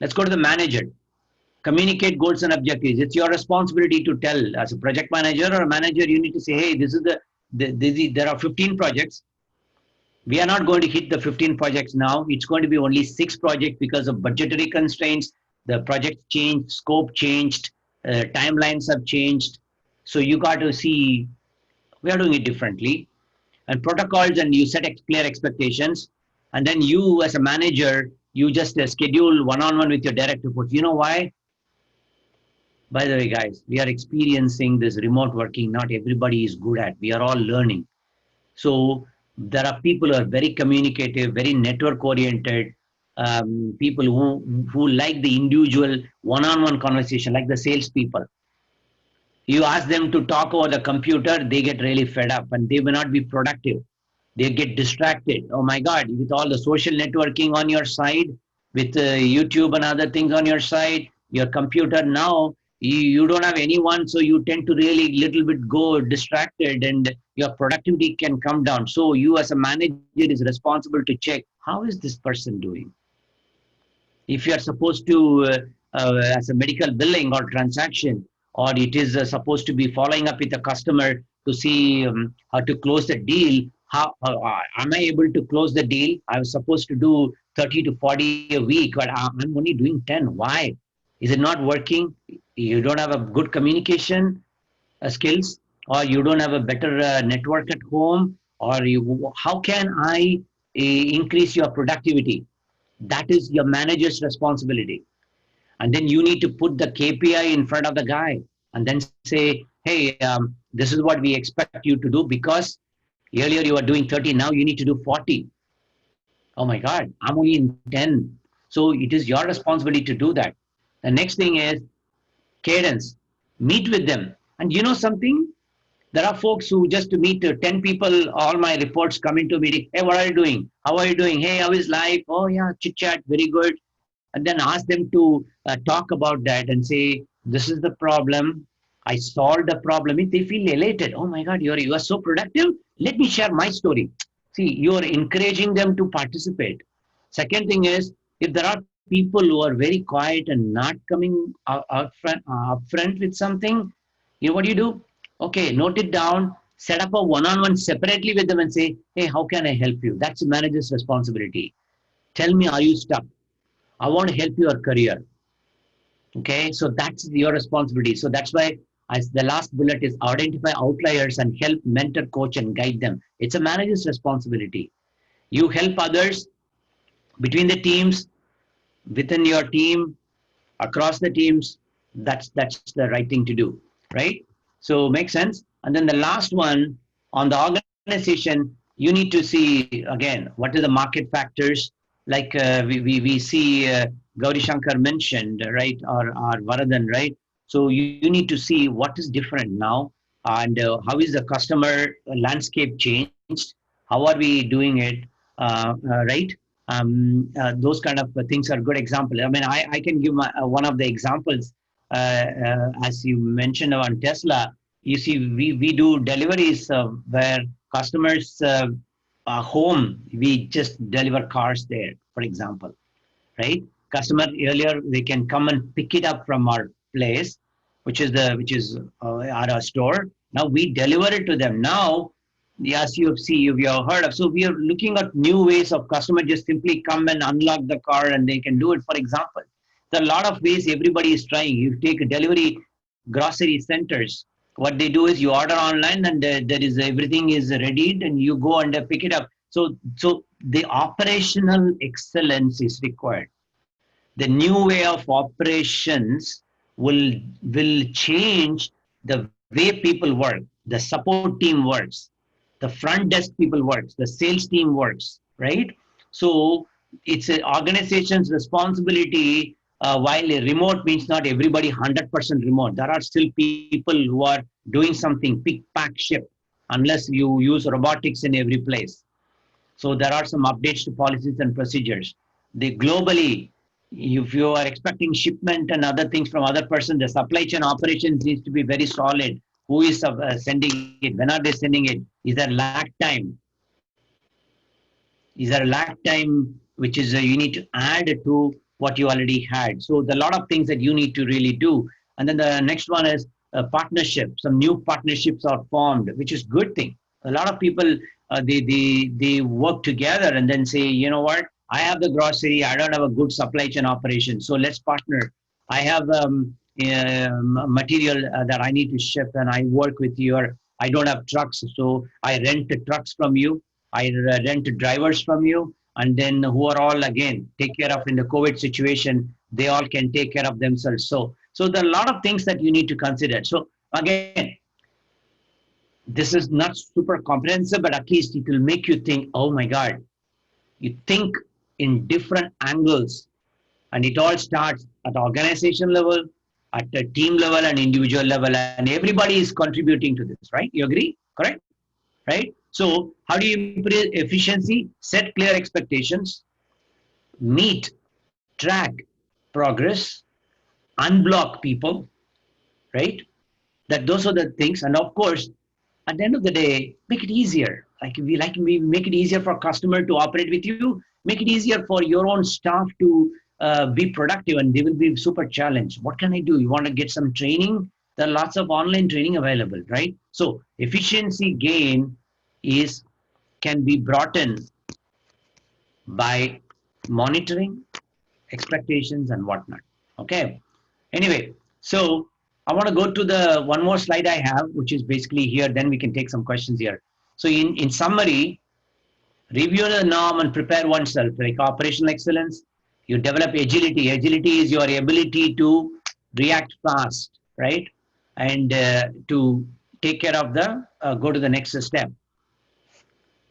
Let's go to the manager. Communicate goals and objectives. It's your responsibility to tell as a project manager or a manager, you need to say, hey, this is there are 15 projects. We are not going to hit the 15 projects now. It's going to be only 6 projects because of budgetary constraints. The project changed, scope changed, timelines have changed. So you got to see, we are doing it differently. And protocols, and you set clear expectations. And then you as a manager, you just schedule one-on-one with your direct reports. You know why? By the way, guys, we are experiencing this remote working. Not everybody is good at. We are all learning. So there are people who are very communicative, very network oriented, people who like the individual one-on-one conversation, like the salespeople. You ask them to talk over the computer, they get really fed up and they may not be productive. They get distracted. Oh my God, with all the social networking on your side, with YouTube and other things on your side, your computer now, you don't have anyone, so you tend to really little bit go distracted and your productivity can come down. So you as a manager is responsible to check, how is this person doing? If you are supposed to, as a medical billing or transaction, or it is supposed to be following up with a customer to see how to close the deal, how am I able to close the deal? I was supposed to do 30 to 40 a week, but I'm only doing 10. Why? Is it not working? You don't have a good communication skills, or you don't have a better network at home, or how can I increase your productivity? That is your manager's responsibility. And then you need to put the KPI in front of the guy and then say, hey, this is what we expect you to do because earlier you were doing 30, now you need to do 40. Oh my God, I'm only in 10. So it is your responsibility to do that. The next thing is cadence. Meet with them. And you know something? There are folks who just to meet 10 people, all my reports come into meeting. Hey, what are you doing? How are you doing? Hey, how is life? Oh yeah, chit chat, very good. And then ask them to talk about that and say, this is the problem. I solved the problem. If they feel elated, oh my God, you are so productive. Let me share my story. See, you're encouraging them to participate. Second thing is, if there are people who are very quiet and not coming out front with something, you know what you do? Okay, note it down, set up a one-on-one separately with them and say, hey, how can I help you? That's the manager's responsibility. Tell me, are you stuck? I want to help your career. Okay, so that's your responsibility. So that's why as the last bullet is identify outliers and help mentor, coach, and guide them. It's a manager's responsibility. You help others between the teams, within your team, across the teams. That's the right thing to do, right? So makes sense. And then the last one on the organization, you need to see again what are the market factors. Like we see Gauri Shankar mentioned, right, or Varadan, right? So you need to see what is different now, and how is the customer landscape changed? How are we doing it? Right? Those kind of things are good example. I mean, I can give one of the examples, as you mentioned on Tesla. You see, we do deliveries where customers home, we just deliver cars there, for example, right? Customer earlier, they can come and pick it up from our place, which is our store. Now we deliver it to them. Now, as you have seen, you have heard of. So we are looking at new ways of customer just simply come and unlock the car and they can do it. For example, there are a lot of ways everybody is trying. You take a delivery grocery centers. What they do is you order online and there is everything is ready and you go and pick it up. So the operational excellence is required. The new way of operations will change the way people work, the support team works, the front desk people works, the sales team works, right? So it's an organization's responsibility. While a remote means not everybody 100% remote, there are still people who are doing something pick pack ship, unless you use robotics in every place. So there are some updates to policies and procedures. They globally, if you are expecting shipment and other things from other person, the supply chain operations needs to be very solid. Who is sending it? When are they sending it? Is there lag time? Is there a lag time which is you need to add to what you already had? So there are a lot of things that you need to really do. And then the next one is partnership. Some new partnerships are formed, which is good thing. A lot of people they work together and then say, you know what? I have the grocery. I don't have a good supply chain operation, so let's partner. I have material that I need to ship, and I work with you. Or I don't have trucks, so I rent the trucks from you. I rent drivers from you, and then who are all again take care of in the COVID situation. They all can take care of themselves. So there are a lot of things that you need to consider. So again, this is not super comprehensive, but at least it will make you think, oh my God, you think in different angles, and it all starts at the organization level, at the team level and individual level, and everybody is contributing to this, right? You agree? Correct? Right? So how do you improve efficiency? Set clear expectations, meet, track progress, unblock people, right? That those are the things. And of course, at the end of the day, make it easier. We make it easier for a customer to operate with you, make it easier for your own staff to be productive, and they will be super challenged. What can I do? You want to get some training? There are lots of online training available, right? So efficiency gain is can be brought in by monitoring expectations and whatnot. Okay. Anyway, so I want to go to the one more slide I have, which is basically here. Then we can take some questions here. So in summary, review the norm and prepare oneself. Like operational excellence, you develop agility. Agility is your ability to react fast, right? And to take care of the go to the next step.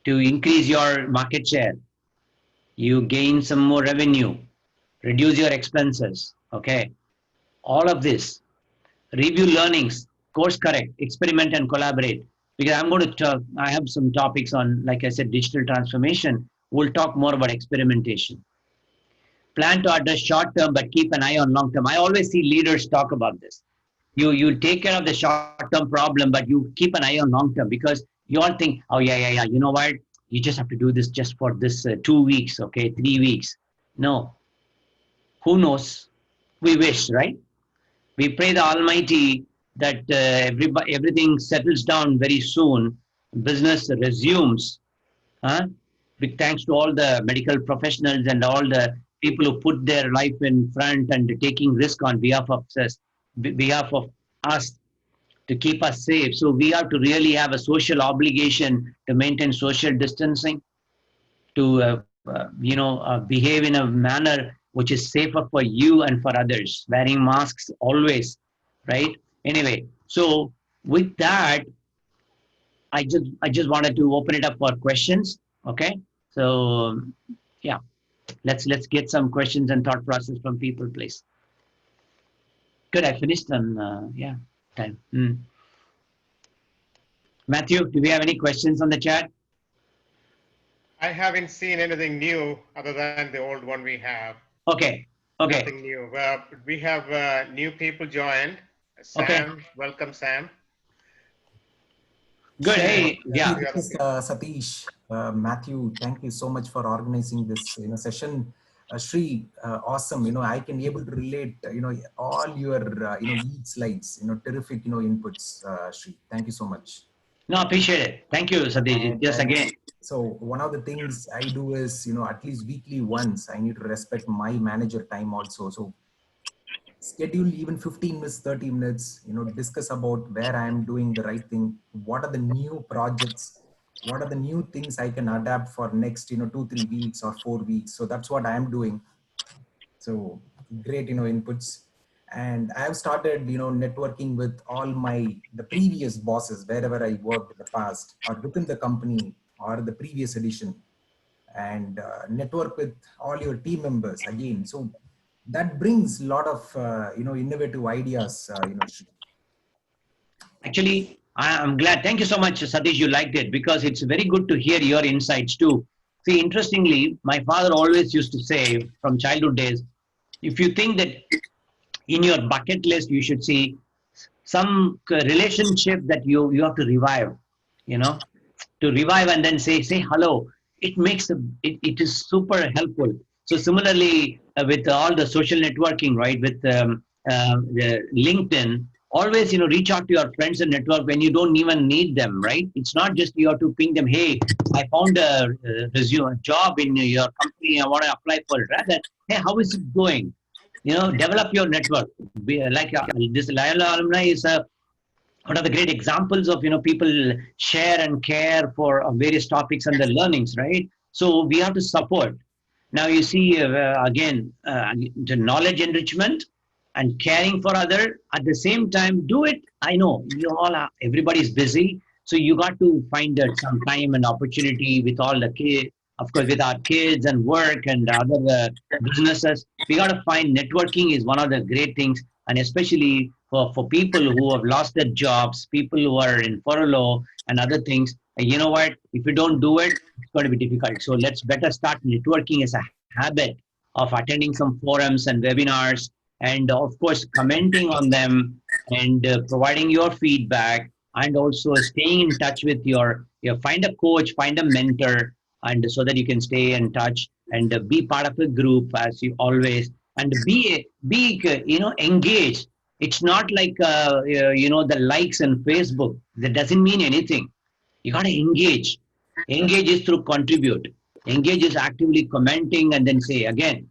To increase your market share, you gain some more revenue, reduce your expenses. Okay, all of this. Review learnings, course correct, experiment and collaborate. Because I'm going to talk, I have some topics on, like I said, digital transformation. We'll talk more about experimentation. Plan to address short term, but keep an eye on long term. I always see leaders talk about this. You take care of the short term problem, but you keep an eye on long term, because you all think, oh yeah. You know what? You just have to do this just for this 2 weeks, okay, 3 weeks. No. Who knows? We wish, right? We pray the Almighty that everything settles down very soon, business resumes. Big thanks to all the medical professionals and all the people who put their life in front and taking risk on behalf of us to keep us safe. So we have to really have a social obligation to maintain social distancing, to behave in a manner which is safer for you and for others, wearing masks always, right? Anyway, so with that, I just wanted to open it up for questions. Okay, so yeah, let's get some questions and thought process from people, please. Good, I finished on yeah time. Matthew, do we have any questions on the chat? I haven't seen anything new other than the old one we have. Okay, okay, Nothing new. We have new people joined. okay. Sam, welcome, Sam. Good. And Hey, yeah. few other This is people. Satish. Matthew, thank you so much for organizing this session. Shri, awesome. I can able to relate. All your each slides. Terrific. Inputs. Shri, thank you so much. No, appreciate it. Thank you, Satish. Just And again. so one of the things I do is at least weekly once I need to respect my manager time also. So schedule even 15 minutes, 30 minutes, discuss about where I am doing the right thing. What are the new projects? What are the new things I can adapt for next, 2-3 weeks or 4 weeks? So that's what I am doing. So great, inputs. And I have started, networking with all the previous bosses, wherever I worked in the past or within the company or the previous edition, and network with all your team members again. So that brings a lot of innovative ideas. Actually, I'm glad. Thank you so much, Satish. You liked it because it's very good to hear your insights too. See, interestingly, my father always used to say from childhood days, if you think that in your bucket list you should see some relationship that you have to revive, you know, to revive and then say hello. It makes it is super helpful. So similarly with all the social networking, right, with the LinkedIn, always reach out to your friends and network when you don't even need them, right? It's not just you have to ping them, hey, I found a job in your company, I want to apply for it. Rather, hey, how is it going? Develop your network. Like this Loyola alumni is one of the great examples of people share and care for various topics and the learnings, right? So we have to support. Now you see again the knowledge enrichment and caring for other at the same time. Do it. I know you all are. Everybody's busy, so you got to find some time and opportunity with all the kids. Of course, with our kids and work and other businesses, we got to find networking is one of the great things, and especially for people who have lost their jobs, people who are in furlough and other things. You know what? If you don't do it, it's going to be difficult. So let's better start networking as a habit of attending some forums and webinars, and of course commenting on them and providing your feedback, and also staying in touch with your find a coach, find a mentor, and so that you can stay in touch and be part of a group as you always, and be engaged. It's not like the likes on Facebook. That doesn't mean anything. You got to engage. Engage is through contribute. Engage is actively commenting and then say again.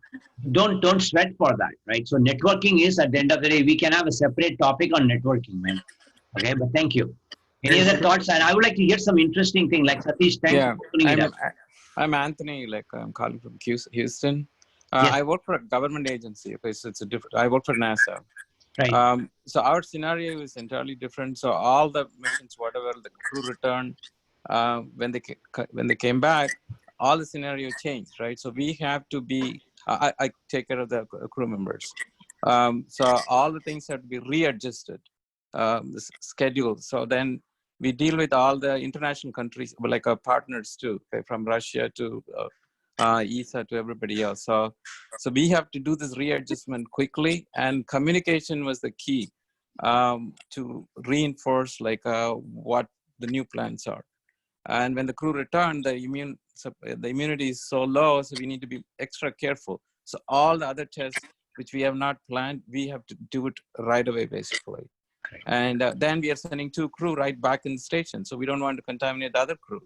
Don't sweat for that, right? So networking is at the end of the day. We can have a separate topic on networking, man. Okay, but thank you. Any other thoughts? And I would like to hear some interesting thing. Like Satish, thanks Yeah, for opening it up. I'm Anthony. Like I'm calling from Houston. Yes. I work for a government agency. Okay, so it's a different. I work for NASA. Right. So our scenario is entirely different. So all the missions, whatever the crew returned, when they came back, all the scenario changed, right? So we have to be. I take care of the crew members. So all the things have to be readjusted, the schedule. So then we deal with all the international countries, like our partners too, okay, from Russia to CISA to everybody else. So we have to do this readjustment quickly, and communication was the key to reinforce what the new plans are. And when the crew returned, the immunity is so low, so we need to be extra careful. So all the other tests which we have not planned, we have to do it right away, basically. And then we are sending 2 crew right back in the station, so we don't want to contaminate the other crew.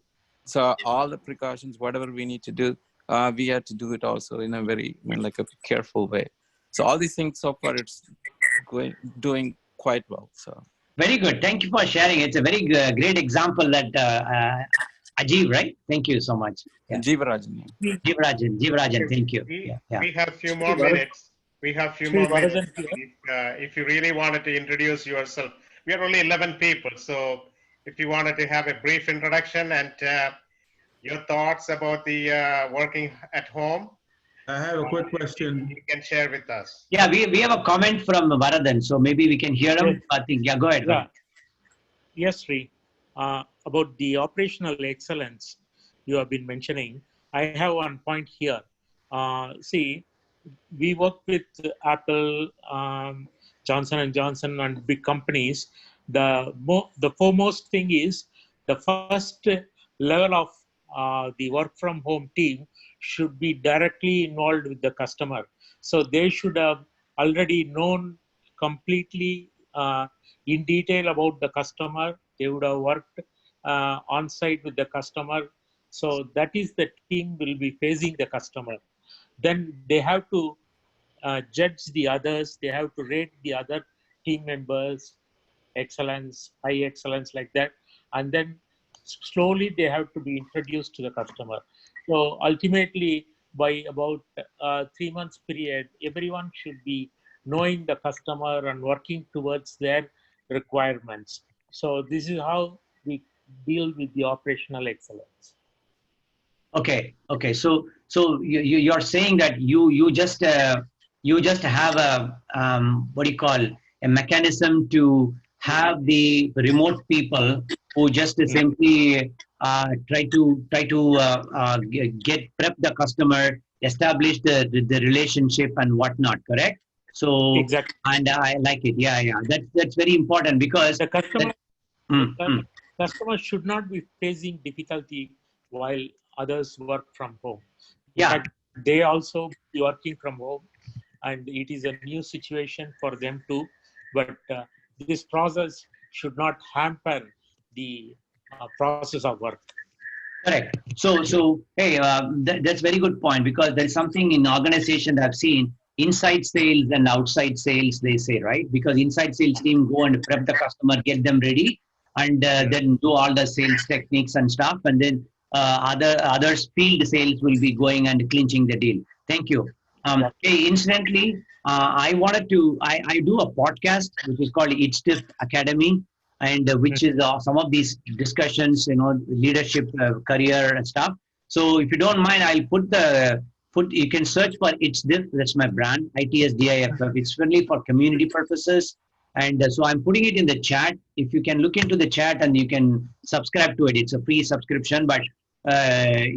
So all the precautions, whatever we need to do, we had to do it also in a very, like a careful way. So all these things so far, it's doing quite well. So very good. Thank you for sharing. It's a very great example that Ajeev, right? Thank you so much. Yeah. Jeevarajan. Jeevarajan, thank you. We have few more minutes. We have few more minutes. If you really wanted to introduce yourself, we are only 11 people. So if you wanted to have a brief introduction and your thoughts about the working at home, I have a quick question. you can share with us. Yeah, we have a comment from Varadan, so maybe we can hear him. Yes. I think, yeah, go ahead. Yeah. Yes, Sri. About the operational excellence you have been mentioning, I have one point here. See, we work with Apple, Johnson and Johnson, and big companies. The foremost thing is the first level of the work from home team should be directly involved with the customer. So they should have already known completely in detail about the customer. They would have worked on site with the customer. So that is the team will be facing the customer. Then they have to judge the others. They have to rate the other team members, excellence, high excellence, like that. And then slowly they have to be introduced to the customer. So ultimately, by about 3 months period, everyone should be knowing the customer and working towards their requirements. So this is how we deal with the operational excellence. Okay. So you're saying that you just have a what do you call, a mechanism to have the remote people who just simply try to prep the customer, establish the relationship and whatnot. Correct? So Exactly. And I like it. Yeah. That's very important because the customer customers should not be facing difficulty while others work from home. In fact, they also be working from home, and it is a new situation for them too. But this process should not hamper the process of work. Correct. So hey, that's very good point, because there is something in organization that I've seen: inside sales and outside sales, they say, right? Because inside sales team go and prep the customer, get them ready, and then do all the sales techniques and stuff, and then others field sales will be going and clinching the deal. Thank you. Hey, incidentally, I do a podcast which is called HBAP Academy, and which is some of these discussions, leadership, career and stuff. So if you don't mind, I'll you can search for HDIF. That's my brand, ITSDIFF. It's only for community purposes. And so I'm putting it in the chat. If you can look into the chat and you can subscribe to it. It's a free subscription, but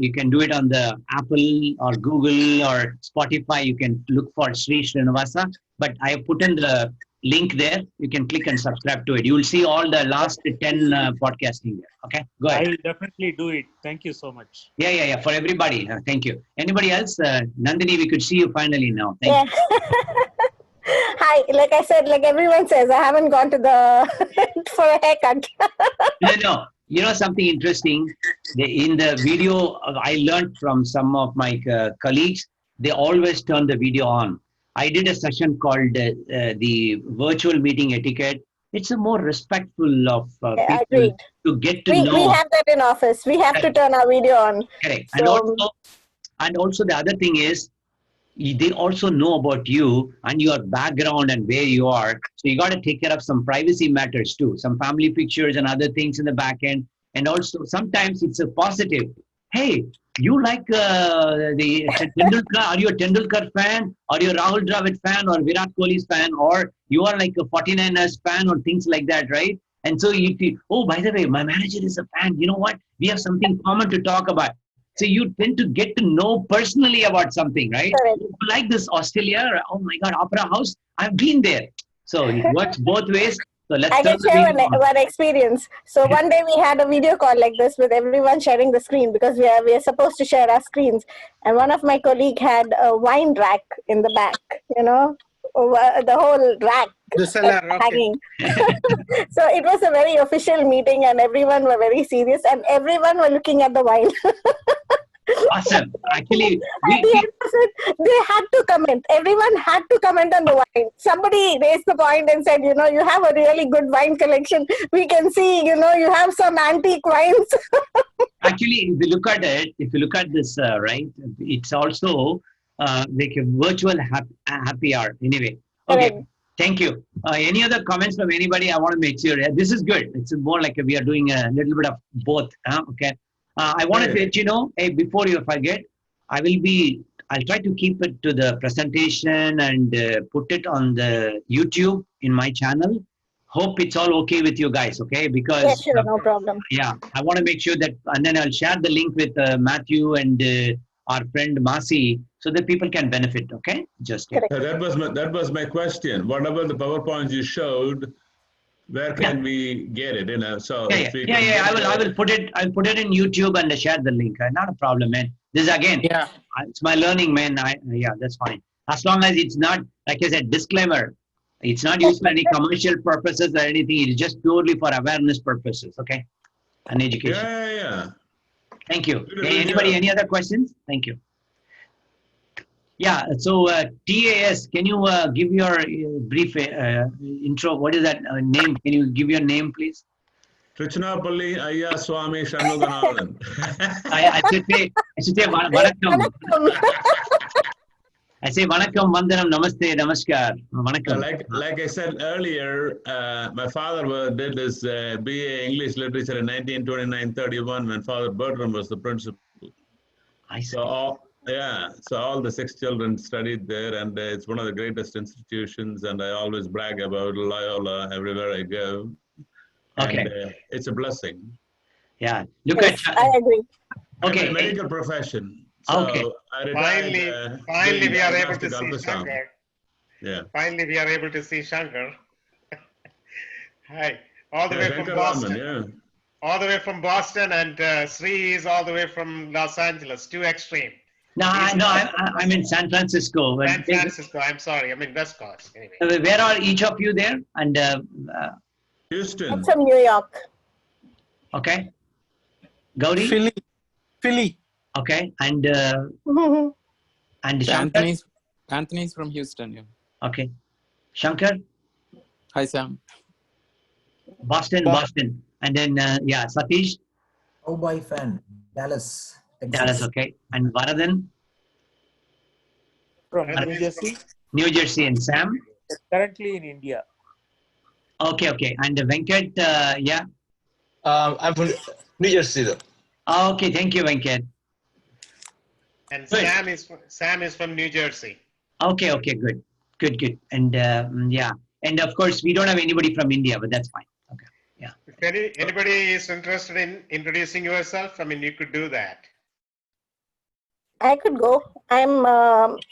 you can do it on the Apple or Google or Spotify. You can look for Srinivasa. But I have put in the link there. You can click and subscribe to it. You will see all the last 10 podcasting there. Okay, go ahead. I will definitely do it. Thank you so much. Yeah. For everybody. Thank you. Anybody else? Nandini, we could see you finally now. Thank you. Hi, like I said, like everyone says, I haven't gone to the for a haircut. No. You know something interesting? In the video, I learned from some of my colleagues, they always turn the video on. I did a session called the virtual meeting etiquette. It's a more respectful of people to get to know. We have that in office. We have to turn our video on. Correct. So, and also the other thing is, they also know about you and your background and where you are. So you got to take care of some privacy matters too, some family pictures and other things in the back end. And also sometimes it's a positive. Hey, you like the Tendulkar? Are you a Tendulkar fan? Are you a Rahul Dravid fan or Virat Kohli's fan? Or you are like a 49ers fan or things like that, right? And so you feel, oh, by the way, my manager is a fan. You know what? We have something common to talk about. So you tend to get to know personally about something, right? Like this Australia, oh my God, Opera House, I've been there. So it works both ways. So let's I can share one experience. So one day we had a video call like this with everyone sharing the screen, because we are supposed to share our screens. And one of my colleagues had a wine rack in the back, the whole rack. The cellar, hanging. So it was a very official meeting and everyone were very serious and everyone were looking at the wine. Awesome. Actually, At the end of it, they had to comment. Everyone had to comment on the wine. Somebody raised the point and said, you have a really good wine collection. We can see, you have some antique wines. actually, if you look at this, right, it's also like a virtual happy hour. Anyway, okay. Correct. Thank you. Any other comments from anybody? I want to make sure this is good. It's more like we are doing a little bit of both. Okay. I want to let you know, hey, before you forget, I'll try to keep it to the presentation and put it on the YouTube in my channel. Hope it's all okay with you guys, okay? Because Yeah, sure, no problem. yeah, I want to make sure that, and then I'll share the link with Matthew and our friend Masi, so that people can benefit. Okay, just Correct. That was my question. Whatever the PowerPoints you showed, where can we get it? So yeah. I will put it. I'll put it in YouTube and share the link. Not a problem, man. This is again, it's my learning, man. Yeah, that's fine. As long as it's not, like I said, disclaimer. It's not used for any commercial purposes or anything. It's just purely for awareness purposes. Okay, and education. Yeah. Thank you. Hey, anybody? Any other questions? Thank you. Yeah. So TAS, can you give your brief intro? What is that name? Can you give your name, please? Trichinapalli Ayya Swami Shanmuganathan. I should say vanakkam. I say vanakkam, vandanam, namaste, namaskar. Vanakkam. Like I said earlier, my father did his BA English Literature in 1929-31 when Father Bertram was the principal. I see. So all the 6 children studied there, and it's one of the greatest institutions, and I always brag about Loyola everywhere I go. Okay. And it's a blessing. Yeah. I agree. Okay. I'm a medical profession. So okay. I retired, finally we are able to see Shankar. Yeah. Finally we are able to see Shankar. Hi. All the way from Boston. All the way from Boston, and Sri is all the way from Los Angeles, too extreme. No, I'm in San Francisco. San Francisco, I'm sorry. I'm in West Coast. Anyway. Where are each of you there? And Houston. I'm from New York. Okay. Gauri? Philly. Okay. And Shankar? Anthony's from Houston. Yeah. Okay. Shankar? Hi, Sam. Boston. And then, Satish? Cowboy fan, Dallas, Texas. Dallas, okay. And Varadan? From New Jersey. New Jersey. And Sam? Currently in India. Okay. And Venkat, I'm from New Jersey, though. Okay, thank you, Venkat. And Sam is from New Jersey. Okay, good. And and of course we don't have anybody from India, but that's fine. Okay, yeah. If anybody is interested in introducing yourself, I mean, you could do that. I could go. I'm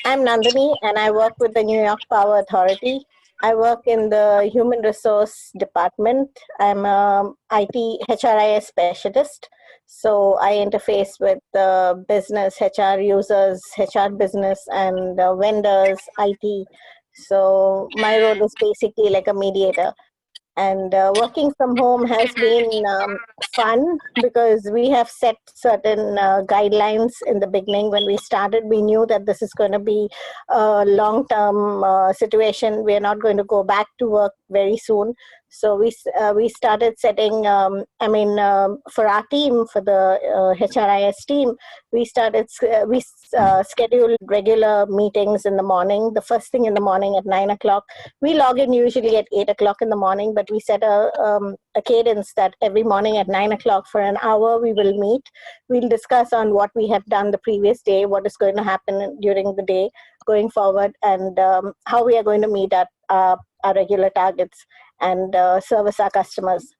Nandini, and I work with the New York Power Authority. I work in the Human Resource Department. I'm a IT HRIS specialist. So I interface with business, HR users, HR business, and vendors, IT. So my role is basically like a mediator. And working from home has been fun because we have set certain guidelines in the beginning. When we started, we knew that this is going to be a long-term situation. We are not going to go back to work very soon. So we started setting, for our team, for the HRIS team, we scheduled regular meetings in the morning. The first thing in the morning at 9 o'clock. We log in usually at 8 o'clock in the morning, but we set a cadence that every morning at 9 o'clock for an hour we will meet. We'll discuss on what we have done the previous day, what is going to happen during the day going forward, and how we are going to meet our regular targets and service our customers.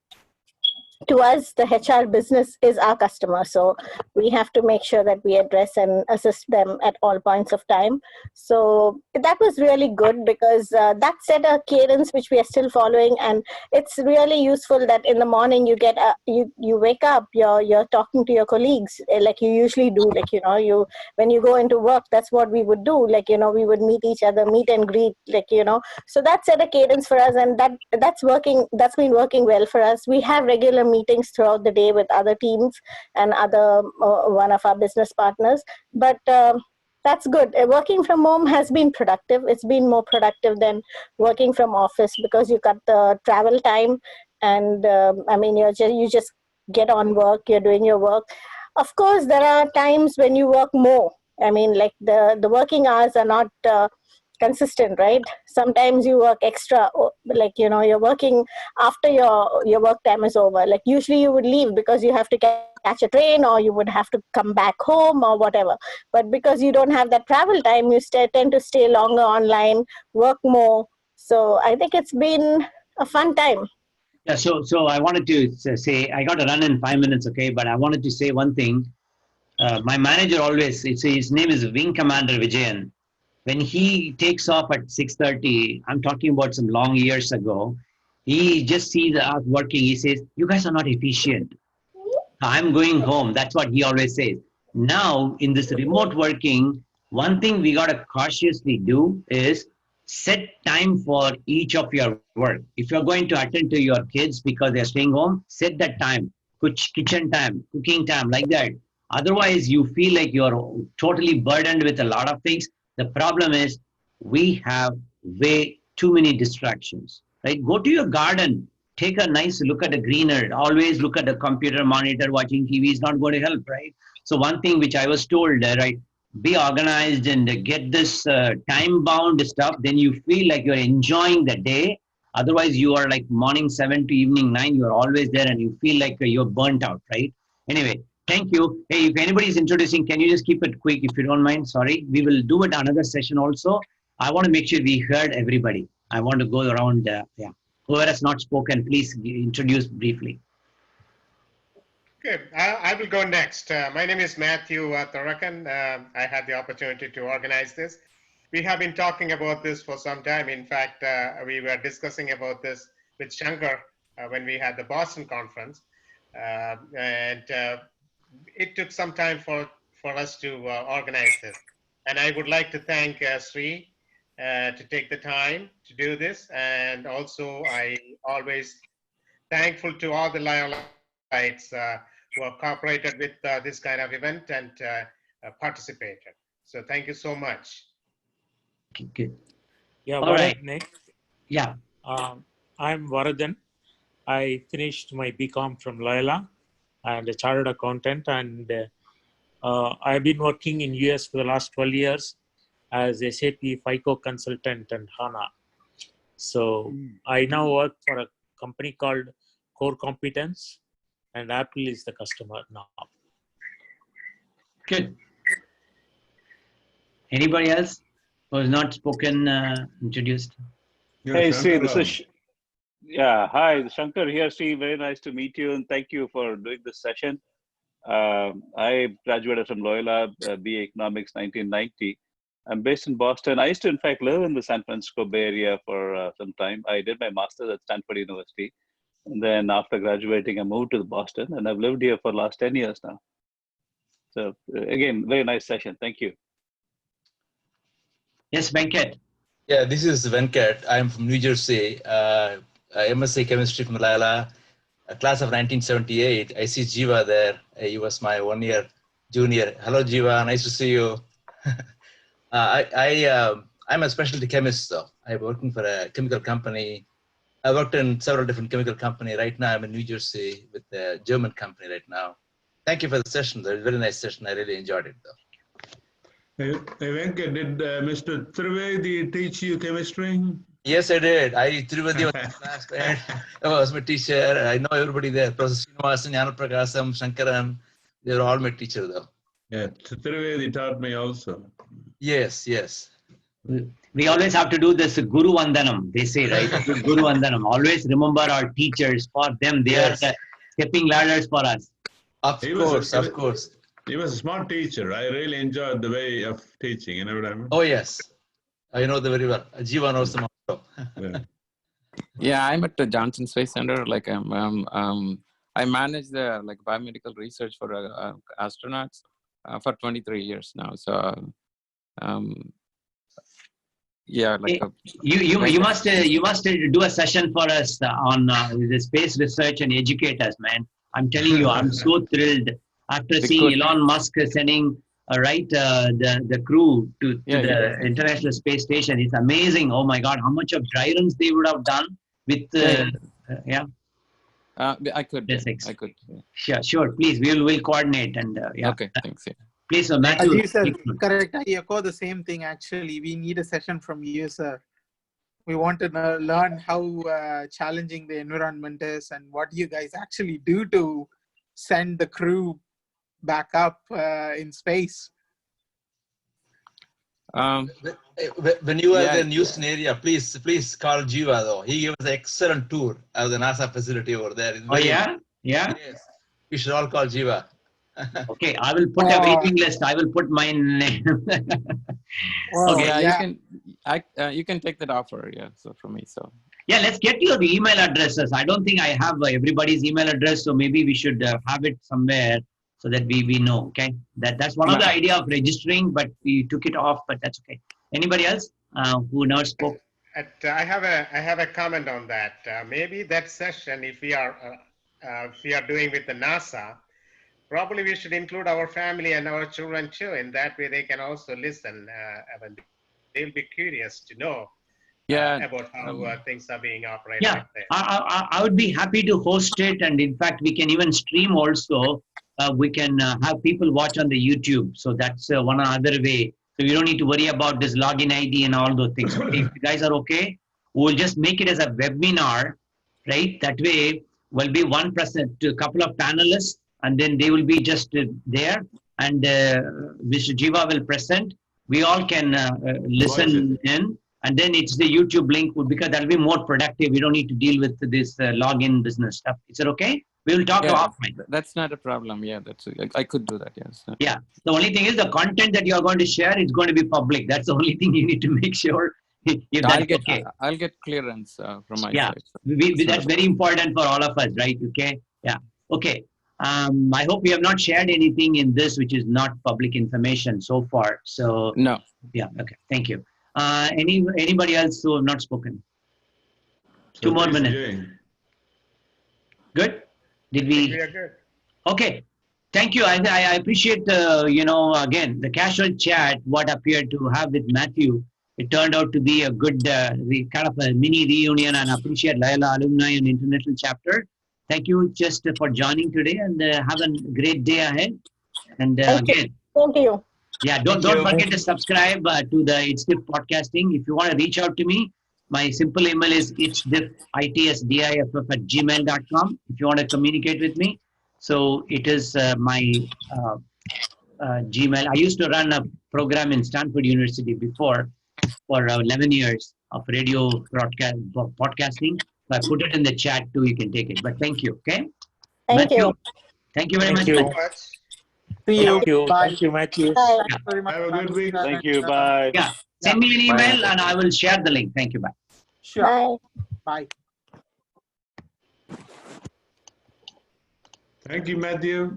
To us, the HR business is our customer, so we have to make sure that we address and assist them at all points of time. So that was really good because that set a cadence which we are still following, and it's really useful that in the morning you get you wake up, you're talking to your colleagues like you usually do. Like when you go into work, that's what we would do. Like we would meet each other, meet and greet. So that set a cadence for us, and that's working. That's been working well for us. We have regular meetings throughout the day with other teams and other one of our business partners. But that's good. Working from home has been productive. It's been more productive than working from office because you cut the travel time, and I mean, you just get on work. You're doing your work. Of course, there are times when you work more. I mean, like the working hours are not consistent, right? Sometimes you work extra, like, you know, you're working after your work time is over. Like usually you would leave because you have to catch a train, or you would have to come back home or whatever. But because you don't have that travel time, you tend to stay longer online, work more. So I think it's been a fun time. Yeah, so I wanted to say, I got to run in 5 minutes, okay? But I wanted to say one thing. My manager always, his name is Wing Commander Vijayan. When he takes off at 6:30, I'm talking about some long years ago, he just sees us working. He says, "You guys are not efficient. I'm going home." That's what he always says. Now, in this remote working, one thing we got to cautiously do is set time for each of your work. If you're going to attend to your kids because they're staying home, set that time, kitchen time, cooking time, like that. Otherwise, you feel like you're totally burdened with a lot of things. The problem is we have way too many distractions, right? Go to your garden, take a nice look at the greener. Always look at the computer monitor, watching TV is not going to help, right? So one thing which I was told, right, be organized and get this time bound stuff, then you feel like you're enjoying the day. Otherwise, you are like morning 7 to evening 9, you're always there and you feel like you're burnt out, right? Anyway, thank you. Hey, if anybody is introducing, can you just keep it quick if you don't mind? Sorry. We will do it another session also. I want to make sure we heard everybody. I want to go around, yeah. Whoever has not spoken, please introduce briefly. Okay, I will go next. My name is Matthew Tharakan. I had the opportunity to organize this. We have been talking about this for some time. In fact, we were discussing about this with Shankar when we had the Boston conference. And it took some time for us to organize this. And I would like to thank Sri to take the time to do this. And also, I always thankful to all the Loyolites who have cooperated with this kind of event and participated. So thank you so much. Okay, good. Yeah, All right. next? Yeah. I'm Varadan. I finished my BCom from Loyola and a chartered accountant, and I've been working in US for the last 12 years as SAP FICO consultant and HANA. So I now work for a company called Core Competence, and Apple is the customer now. Good. Anybody else who has not spoken, introduced? Hey, Sri, this is hi, Shankar here. Sri, very nice to meet you, and thank you for doing this session. I graduated from Loyola, BA Economics, 1990. I'm based in Boston. I used to, in fact, live in the San Francisco Bay Area for some time. I did my master's at Stanford University. And then after graduating, I moved to Boston, and I've lived here for the last 10 years now. So again, very nice session. Thank you. Yes, Venkat. Yeah, this is Venkat. I'm from New Jersey. MSc Chemistry from Loyola, a class of 1978. I see Jiva there. He was my 1 year junior. Hello, Jiva. Nice to see you. I'm a specialty chemist, though. I'm working for a chemical company. I worked in several different chemical companies. Right now, I'm in New Jersey with a German company right now. Thank you for the session. Though. Very nice session. I really enjoyed it, though. Hey, Venkat, did Mr. Trivedi teach you chemistry? Yes, I did. Trivedi was my classmate. Was my teacher. I know everybody there. Professor Srinivasa, Jnana Prakasam, Shankaran. They were all my teachers, though. Yeah, Trivedi taught me also. Yes, yes. We always have to do this Guru Vandanam, they say, right? Guru Vandanam. Always remember our teachers. For them, they are the stepping ladders for us. Of course. He was a smart teacher. I really enjoyed the way of teaching. You know what I mean? Oh, yes. I know them very well. Jiva knows them also. Yeah, I'm at the Johnson Space Center. Like I manage the biomedical research for astronauts for 23 years now. So Yeah, like You must do a session for us on the space research and educate us, man. I'm telling you, I'm so thrilled after seeing Elon Musk sending the crew to the International Space Station. It's amazing. Oh my God, how much of dry runs they would have done with I could. physics. I could. Yeah. Sure. Please, we'll coordinate and Okay, thanks. Yeah. Please, Matthew. Ajay sir, correct. I echo the same thing. Actually, we need a session from you, sir. We want to learn how challenging the environment is and what you guys actually do to send the crew back up in space. When you are in Houston area, please call Jiva though. He gave us an excellent tour of the NASA facility over there. Yeah. Yes. We should all call Jiva. Okay, I will put a waiting list. I will put my name. Okay, you can take that offer. Yeah, so from me. So yeah, let's get your email addresses. I don't think I have everybody's email address, so maybe we should have it somewhere so that we know. Okay, that's one of the idea of registering, but we took it off. But that's okay. Anybody else who never spoke? I have a comment on that. Maybe that session, if we are doing with the NASA, probably we should include our family and our children too. In that way, they can also listen. They'll be curious to know about how things are being operated. Yeah, I would be happy to host it, and in fact, we can even stream also. We can have people watch on the YouTube. So that's one other way. So you don't need to worry about this login ID and all those things. Okay, if you guys are okay, we'll just make it as a webinar, right? That way, will be one person, a couple of panelists, and then they will be just there, and Mr. Jiva will present. We all can listen in, and then it's the YouTube link, because that'll be more productive. We don't need to deal with this login business stuff. Is it okay? We will talk offline. That's not a problem. Yeah, I could do that. Yes. Yeah. The only thing is the content that you are going to share is going to be public. That's the only thing you need to make sure. I'll get clearance from my side. So. That's very important for all of us, right? Okay. Yeah. Okay. I hope we have not shared anything in this which is not public information so far. So no. Yeah. Okay. Thank you. Anybody else who have not spoken? 2 more minutes. Good. Did we? We are good. Okay. Thank you. I appreciate again the casual chat what appeared to have with Matthew. It turned out to be a good kind of a mini reunion, and I appreciate Loyola Alumni and International Chapter. Thank you just for joining today, and have a great day ahead. And again, thank you. Yeah, don't forget to subscribe to the It's Diff Podcasting. If you want to reach out to me, my simple email is itsdiff@gmail.com. If you want to communicate with me, so it is my Gmail. I used to run a program in Stanford University before for 11 years of radio podcasting. So I put it in the chat too. You can take it. But thank you. Okay. Thank you. Thank you very much. See you. Thank you. Bye. Thank you, Matthew. Bye. Have a good week. Thank you. Bye. Yeah. Send me an email and I will share the link. Thank you. Bye. Sure. Bye. Thank you, Matthew.